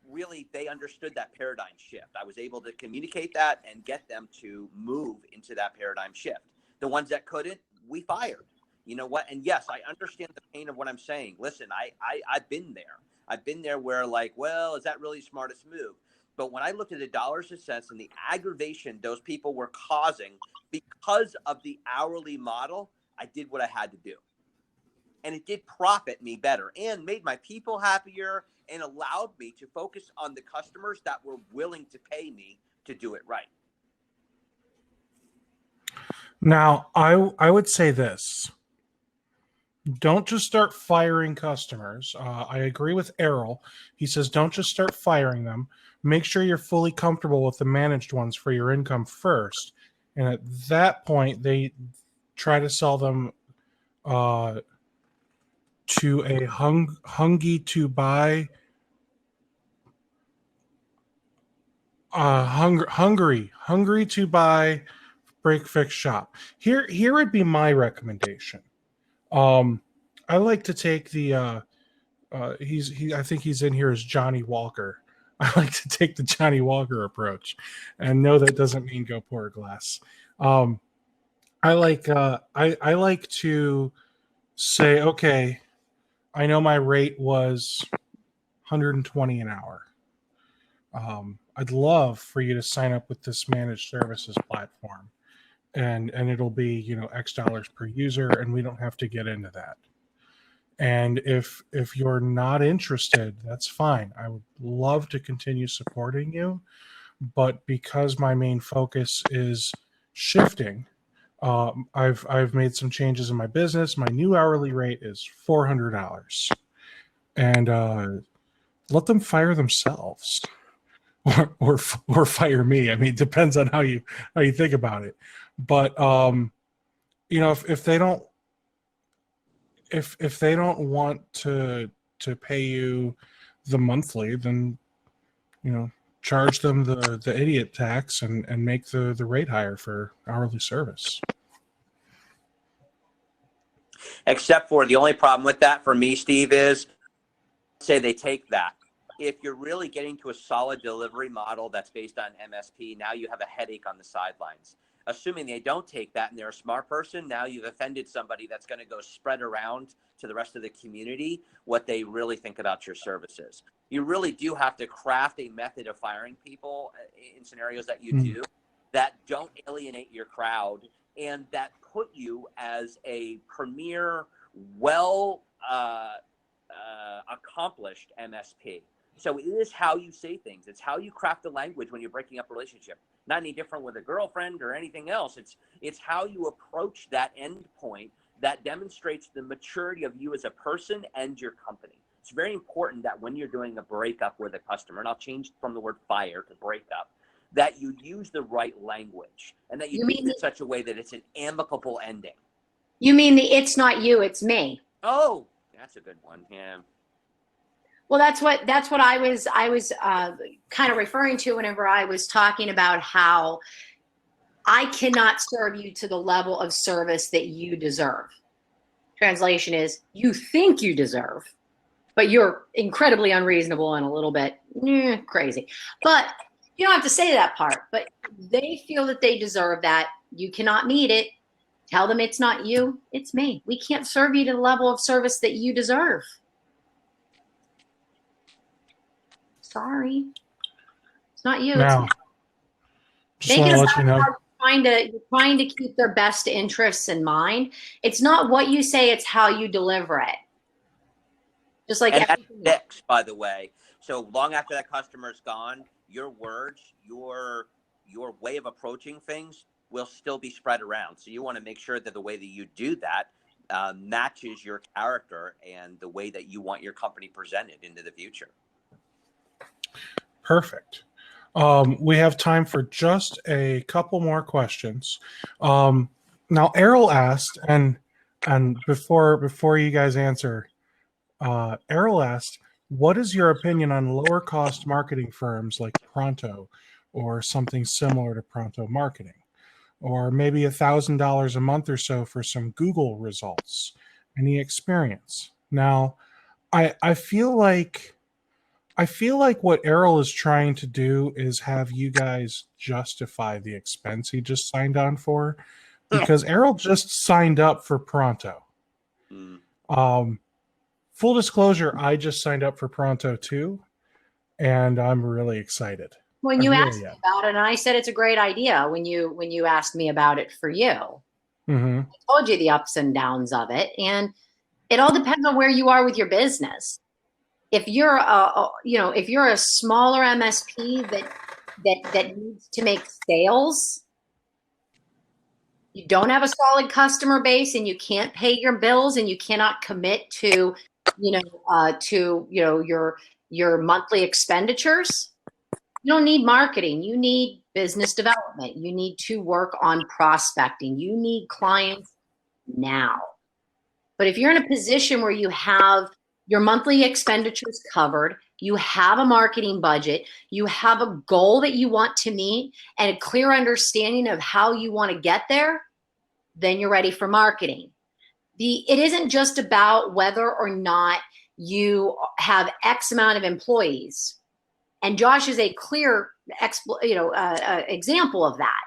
really, they understood that paradigm shift. I was able to communicate that and get them to move into that paradigm shift. The ones that couldn't, we fired. You know what? And yes, I understand the pain of what I'm saying. Listen, I've been there. I've been there where, like, well, is that really the smartest move? But when I looked at the dollars and cents and the aggravation those people were causing because of the hourly model, I did what I had to do. And it did profit me better and made my people happier and allowed me to focus on the customers that were willing to pay me to do it right. Now, I would say this. Don't just start firing customers. I agree with Errol. He says don't just start firing them. Make sure you're fully comfortable with the managed ones for your income first. And at that point, they try to sell them to a hungry to buy hungry to buy break fix shop. Here would be my recommendation. I like to take the I think he's in here as Johnny Walker. I like to take the Johnny Walker approach, and no, that doesn't mean go pour a glass. I like to say, okay, I know my rate was 120 an hour. I'd love for you to sign up with this managed services platform, and it'll be, X dollars per user, and we don't have to get into that. And if you're not interested, that's fine. I would love to continue supporting you, but because my main focus is shifting, I've made some changes in my business. My new hourly rate is $400, and let them fire themselves, or fire me. I mean, it depends on how you think about it. But if they don't if they don't want to pay you the monthly, then charge them the idiot tax and make the rate higher for hourly service. Except for the only problem with that for me, Steve, is say they take that. If you're really getting to a solid delivery model that's based on MSP, now you have a headache on the sidelines. Assuming they don't take that and they're a smart person, now you've offended somebody that's going to go spread around to the rest of the community what they really think about your services. You really do have to craft a method of firing people in scenarios that you do that don't alienate your crowd and that put you as a premier, well accomplished MSP. So it is how you say things. It's how you craft the language when you're breaking up a relationship. Not any different with a girlfriend or anything else. It's how you approach that end point that demonstrates the maturity of you as a person and your company. It's very important that when you're doing a breakup with a customer, and I'll change from the word fire to breakup, that you use the right language and that you do it in such a way that it's an amicable ending. You mean the "it's not you, it's me"? Oh, that's a good one. Yeah. Well, that's what I was kind of referring to whenever I was talking about how I cannot serve you to the level of service that you deserve. Translation is, you think you deserve, but you're incredibly unreasonable and a little bit crazy. But you don't have to say that part. But they feel that they deserve that. You cannot meet it. Tell them it's not you, it's me. We can't serve you to the level of service that you deserve. Sorry, it's not you. Now, just Make want it to about let you know. you're trying to keep their best interests in mind. It's not what you say; it's how you deliver it. Just like And that everything else. sticks, by the way. So long after that customer's gone, your words, your way of approaching things will still be spread around. So you want to make sure that the way that you do that matches your character and the way that you want your company presented into the future. Perfect. We have time for just a couple more questions. Now, Errol asked, and before you guys answer, Errol asked, what is your opinion on lower cost marketing firms like Pronto or something similar to Pronto Marketing? Or maybe $1,000 a month or so for some Google results? Any experience? Now, I feel like what Errol is trying to do is have you guys justify the expense he just signed on for, because Errol just signed up for Pronto. Full disclosure, I just signed up for Pronto too, and I'm really excited. When you asked me about it, and I said it's a great idea when you asked me about it for you. Mm-hmm. I told you the ups and downs of it, and it all depends on where you are with your business. If you're a smaller MSP that needs to make sales, you don't have a solid customer base, and you can't pay your bills, and you cannot commit to your monthly expenditures. You don't need marketing. You need business development. You need to work on prospecting. You need clients now. But if you're in a position where you have your monthly expenditures covered, you have a marketing budget, you have a goal that you want to meet, and a clear understanding of how you want to get there, then you're ready for marketing. It isn't just about whether or not you have X amount of employees. And Josh is a clear example of that.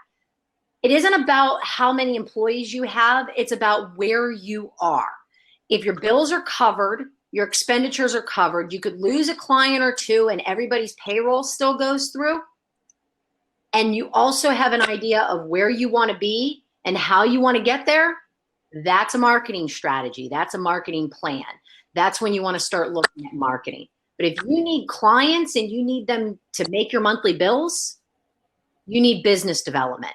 It isn't about how many employees you have. It's about where you are. If your bills are covered, your expenditures are covered, you could lose a client or two and everybody's payroll still goes through. And you also have an idea of where you want to be and how you want to get there. That's a marketing strategy. That's a marketing plan. That's when you want to start looking at marketing. But if you need clients and you need them to make your monthly bills, you need business development.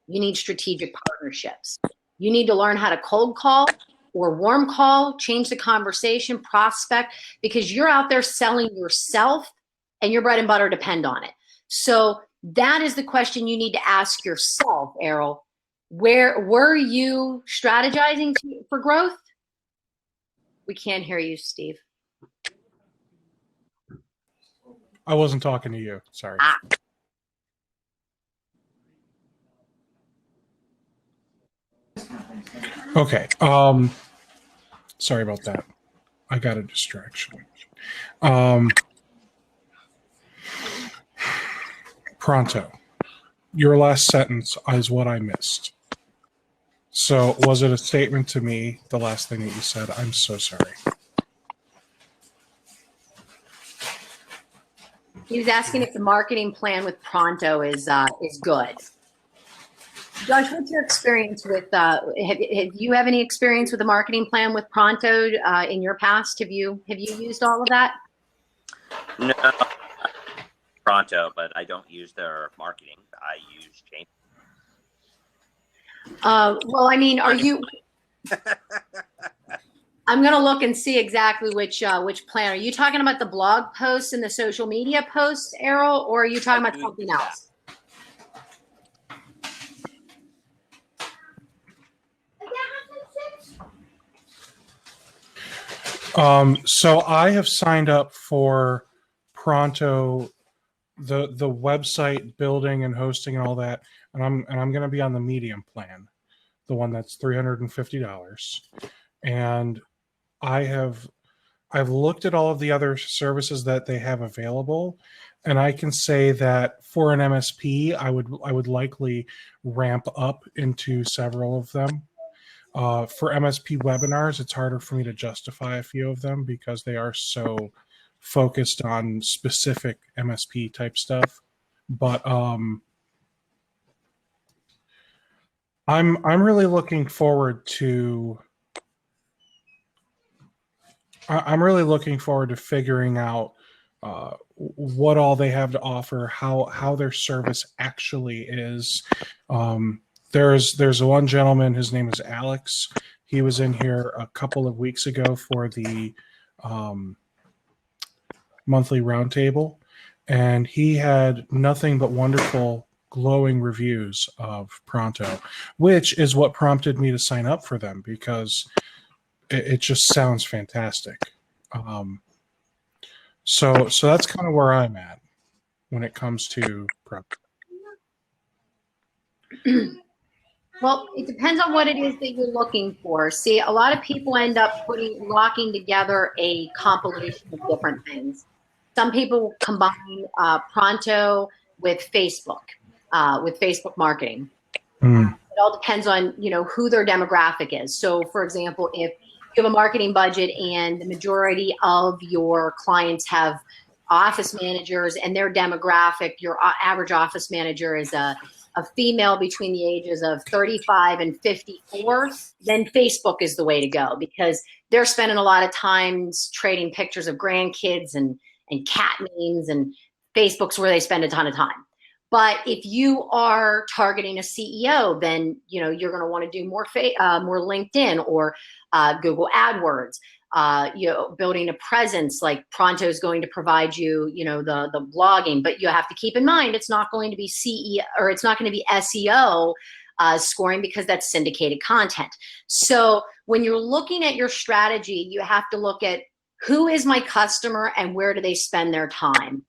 You need strategic partnerships. You need to learn how to cold call or warm call, change the conversation, prospect, because you're out there selling yourself and your bread and butter depend on it. So that is the question you need to ask yourself, Errol. Where were you strategizing for growth? We can't hear you, Steve. I wasn't talking to you. Sorry. Okay. Sorry about that. I got a distraction. Pronto. Your last sentence is what I missed. So was it a statement to me, the last thing that you said? I'm so sorry. He was asking if the marketing plan with Pronto is good. Josh, what's your experience with, have you have any experience with a marketing plan with Pronto in your past? Have you used all of that? No, Pronto, but I don't use their marketing. I use Jane. Well, I mean, are you, I'm going to look and see exactly which plan. Are you talking about the blog posts and the social media posts, Errol, or are you talking about something else? So I have signed up for Pronto, the website building and hosting and all that, and I'm going to be on the medium plan, the one that's $350. And I've looked at all of the other services that they have available, and I can say that for an MSP, I would likely ramp up into several of them. For MSP webinars, it's harder for me to justify a few of them because they are so focused on specific MSP type stuff. But I'm really looking forward to figuring out what all they have to offer, how their service actually is. There's one gentleman, his name is Alex. He was in here a couple of weeks ago for the monthly roundtable, and he had nothing but wonderful, glowing reviews of Pronto, which is what prompted me to sign up for them because it just sounds fantastic. So that's kind of where I'm at when it comes to Pronto. Well, it depends on what it is that you're looking for. See, a lot of people end up locking together a compilation of different things. Some people combine Pronto with Facebook marketing. It all depends on, who their demographic is. So, for example, if you have a marketing budget and the majority of your clients have office managers and their demographic, your average office manager is a female between the ages of 35 and 54, then Facebook is the way to go because they're spending a lot of times trading pictures of grandkids and cat names, and Facebook's where they spend a ton of time. But if you are targeting a CEO, then you're going to want to do more LinkedIn or Google AdWords. Building a presence like Pronto is going to provide you, the blogging, but you have to keep in mind it's not going to be CEO or it's not going to be SEO scoring because that's syndicated content. So when you're looking at your strategy, you have to look at who is my customer and where do they spend their time.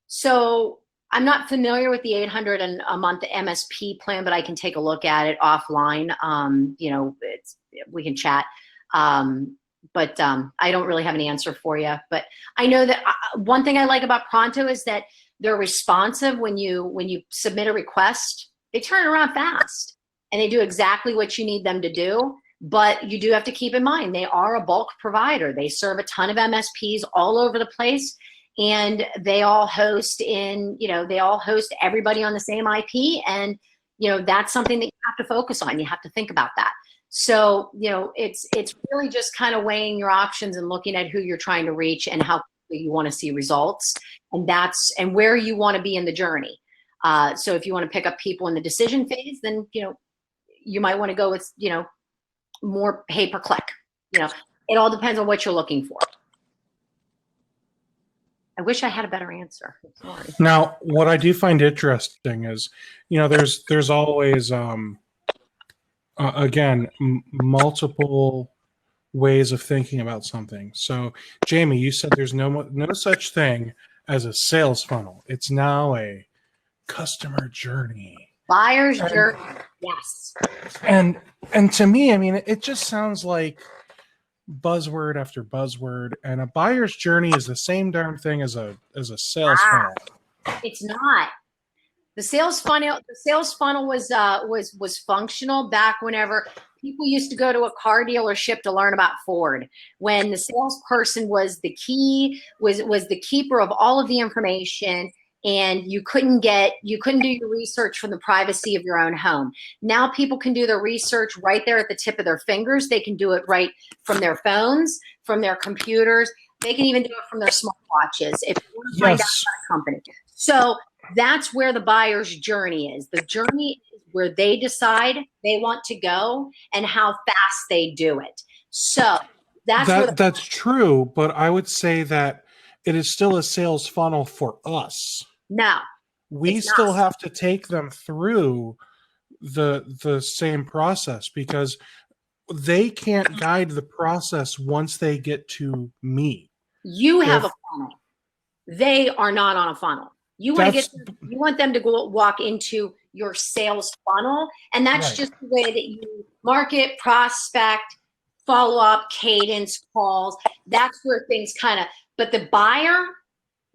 So I'm not familiar with the $800 a month MSP plan, but I can take a look at it offline. We can chat. But I don't really have an answer for you. But I know that one thing I like about Pronto is that they're responsive when you submit a request. They turn it around fast, and they do exactly what you need them to do. But you do have to keep in mind they are a bulk provider. They serve a ton of MSPs all over the place, and they all host everybody on the same IP, and that's something that you have to focus on. You have to think about that. So, it's really just kind of weighing your options and looking at who you're trying to reach and how quickly you want to see results, and where you want to be in the journey. So if you want to pick up people in the decision phase, then, you might want to go with, more pay per click. It all depends on what you're looking for. I wish I had a better answer. Sorry. Now, what I do find interesting is, there's always, again, multiple ways of thinking about something. So, Jamie, you said there's no such thing as a sales funnel. It's now a customer journey. Buyer's journey, yes. And to me, I mean, it just sounds like buzzword after buzzword. And a buyer's journey is the same darn thing as a sales funnel. It's not. The sales funnel was functional back whenever people used to go to a car dealership to learn about Ford. When the salesperson was the key, was the keeper of all of the information. and you couldn't do your research from the privacy of your own home. Now people can do their research right there at the tip of their fingers. They can do it right from their phones, from their computers. They can even do it from their smartwatches if you want to find out about a company. So that's where the buyer's journey is. The journey is where they decide they want to go and how fast they do it. So that's true, but I would say that it is still a sales funnel for us. No. We still have to take them through the same process, because they can't guide the process once they get to me. You have a funnel. They are not on a funnel. You want them to go walk into your sales funnel, and that's just the way that you market, prospect, follow up, cadence, calls. That's where things kind of, but the buyer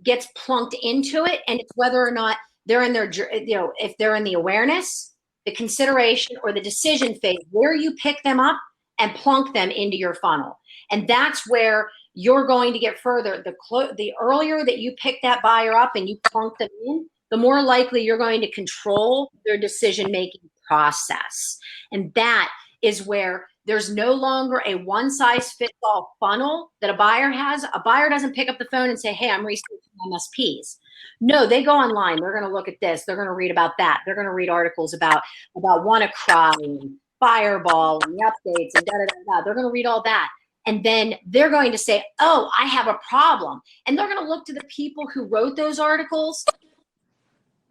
gets plunked into it, and it's whether or not they're in their, if they're in the awareness, the consideration, or the decision phase, where you pick them up and plunk them into your funnel. And that's where you're going to get further. The earlier that you pick that buyer up and you plunk them in, the more likely you're going to control their decision-making process. And that is where there's no longer a one-size-fits-all funnel that a buyer has. A buyer doesn't pick up the phone and say, hey, I'm researching MSPs. No, they go online. They're going to look at this. They're going to read about that. They're going to read articles about WannaCry and Fireball and the updates and da-da-da-da. They're going to read all that. And then they're going to say, oh, I have a problem. And they're going to look to the people who wrote those articles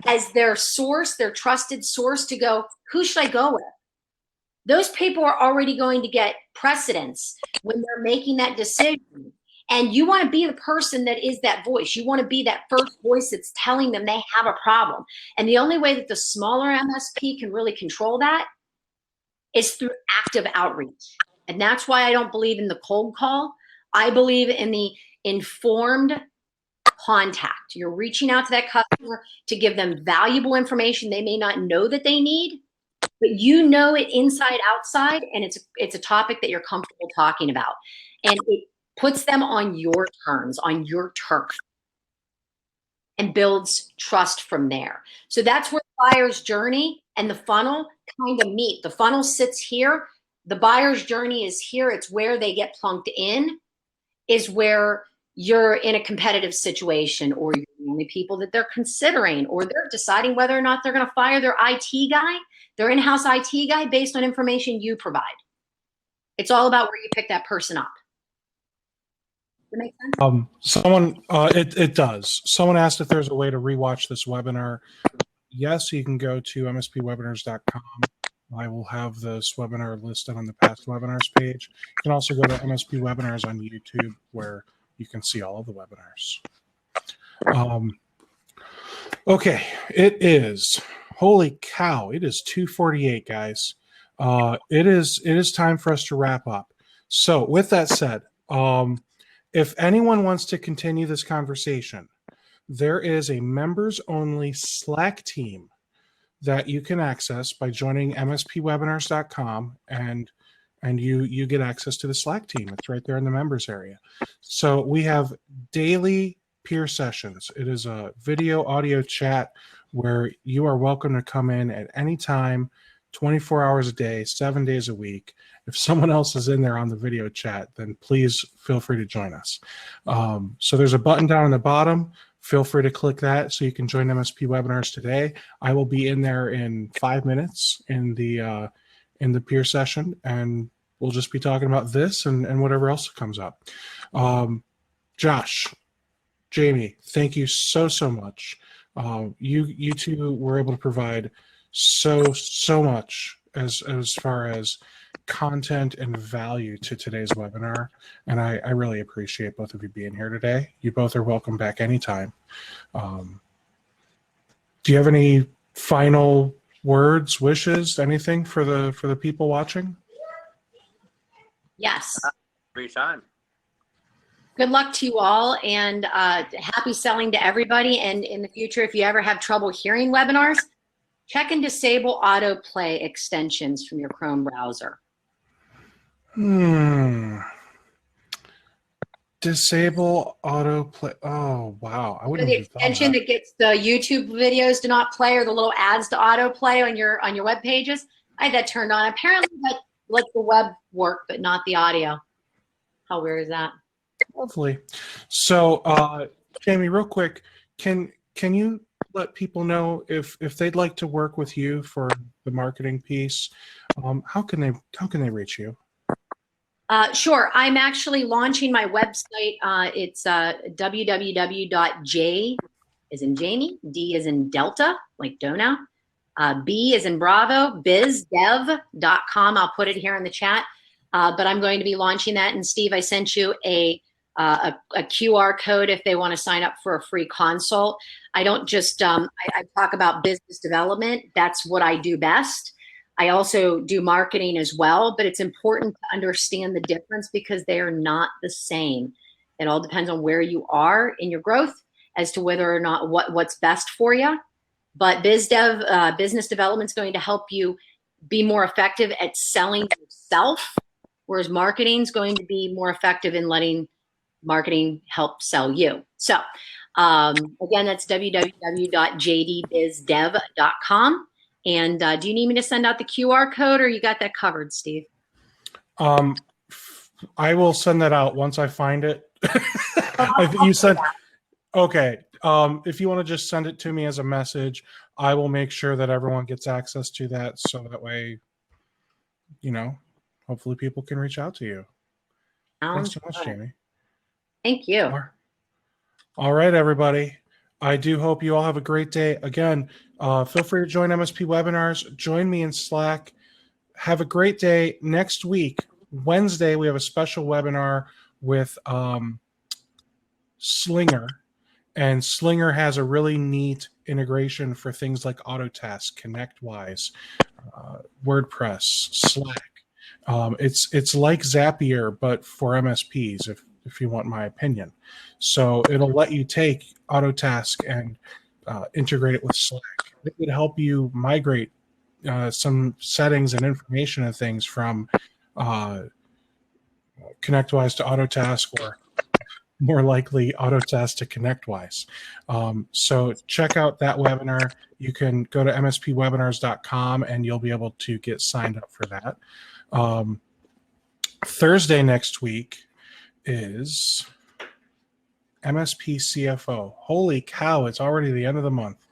as their source, their trusted source, to go, who should I go with? Those people are already going to get precedence when they're making that decision. And you want to be the person that is that voice. You want to be that first voice that's telling them they have a problem. And the only way that the smaller MSP can really control that is through active outreach. And that's why I don't believe in the cold call. I believe in the informed contact. You're reaching out to that customer to give them valuable information they may not know that they need, but you know it inside, outside, and it's a topic that you're comfortable talking about. And it puts them on your terms, on your turf, and builds trust from there. So that's where the buyer's journey and the funnel kind of meet. The funnel sits here. The buyer's journey is here. It's where they get plunked in, is where you're in a competitive situation, or you're the only people that they're considering, or they're deciding whether or not they're going to fire their IT guy, their in-house IT guy, based on information you provide. It's all about where you pick that person up. Does that make sense? It does. Someone asked if there's a way to rewatch this webinar. Yes, you can go to mspwebinars.com. I will have this webinar listed on the past webinars page. You can also go to MSP Webinars on YouTube, where you can see all of the webinars. Okay, it is, holy cow, it is 2:48, guys. It is time for us to wrap up. So with that said, if anyone wants to continue this conversation, there is a members-only Slack team that you can access by joining mspwebinars.com, and you get access to the Slack team. It's right there in the members area. So we have daily peer sessions. It is a video audio chat where you are welcome to come in at any time, 24 hours a day, 7 days a week. If someone else is in there on the video chat, then please feel free to join us. So there's a button down on the bottom. Feel free to click that so you can join MSP Webinars today. I will be in there in 5 minutes in the peer session, and we'll just be talking about this and whatever else comes up. Josh, Jamie, thank you so much. You two were able to provide so much as far as content and value to today's webinar, and I really appreciate both of you being here today. You both are welcome back anytime. Do you have any final words, wishes, anything for the people watching? Yes. Free time. Good luck to you all, and happy selling to everybody. And in the future, if you ever have trouble hearing webinars, check and disable autoplay extensions from your Chrome browser. Disable autoplay. Oh, wow. I So wouldn't the have thought of extension that. that gets the YouTube videos to not play or the little ads to autoplay on your web pages. I had that turned on. Apparently that lets the web work, but not the audio. How weird is that? Lovely. So, Jamie, real quick, can you let people know if they'd like to work with you for the marketing piece? How can they reach you? Sure. I'm actually launching my website. It's www.j as in Jamie, D as in Delta, like Dona, B as in Bravo, bizdev.com. I'll put it here in the chat. But I'm going to be launching that. And Steve, I sent you a QR code if they want to sign up for a free consult. I don't just, I talk about business development. That's what I do best. I also do marketing as well, but it's important to understand the difference because they are not the same. It all depends on where you are in your growth as to whether or not what's best for you. But BizDev, business development, is going to help you be more effective at selling yourself, whereas marketing is going to be more effective in letting marketing help sell you. So again, that's www.jdbizdev.com. And do you need me to send out the QR code or you got that covered, Steve? I will send that out once I find it. You said, okay. If you want to just send it to me as a message, I will make sure that everyone gets access to that. So that way, hopefully people can reach out to you. Thanks so much, Jamie. Thank you. All right, everybody. I do hope you all have a great day. Again, feel free to join MSP webinars. Join me in Slack. Have a great day. Next week, Wednesday, we have a special webinar with Slinger. And Slinger has a really neat integration for things like Autotask, ConnectWise, WordPress, Slack. It's like Zapier, but for MSPs, if you want my opinion. So it'll let you take Autotask and integrate it with Slack. It would help you migrate some settings and information and things from ConnectWise to Autotask, or more likely Autotask to ConnectWise. So check out that webinar. You can go to mspwebinars.com and you'll be able to get signed up for that. Thursday next week is MSP CFO. Holy cow, it's already the end of the month.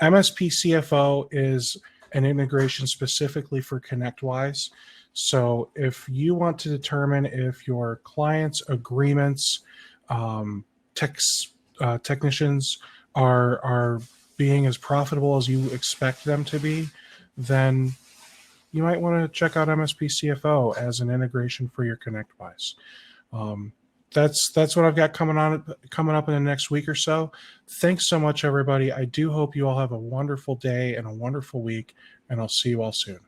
MSP CFO is an integration specifically for ConnectWise. So if you want to determine if your clients' agreements, technicians are being as profitable as you expect them to be, then you might want to check out MSP CFO as an integration for your ConnectWise. That's what I've got coming up in the next week or so. Thanks so much, everybody. I do hope you all have a wonderful day and a wonderful week, and I'll see you all soon.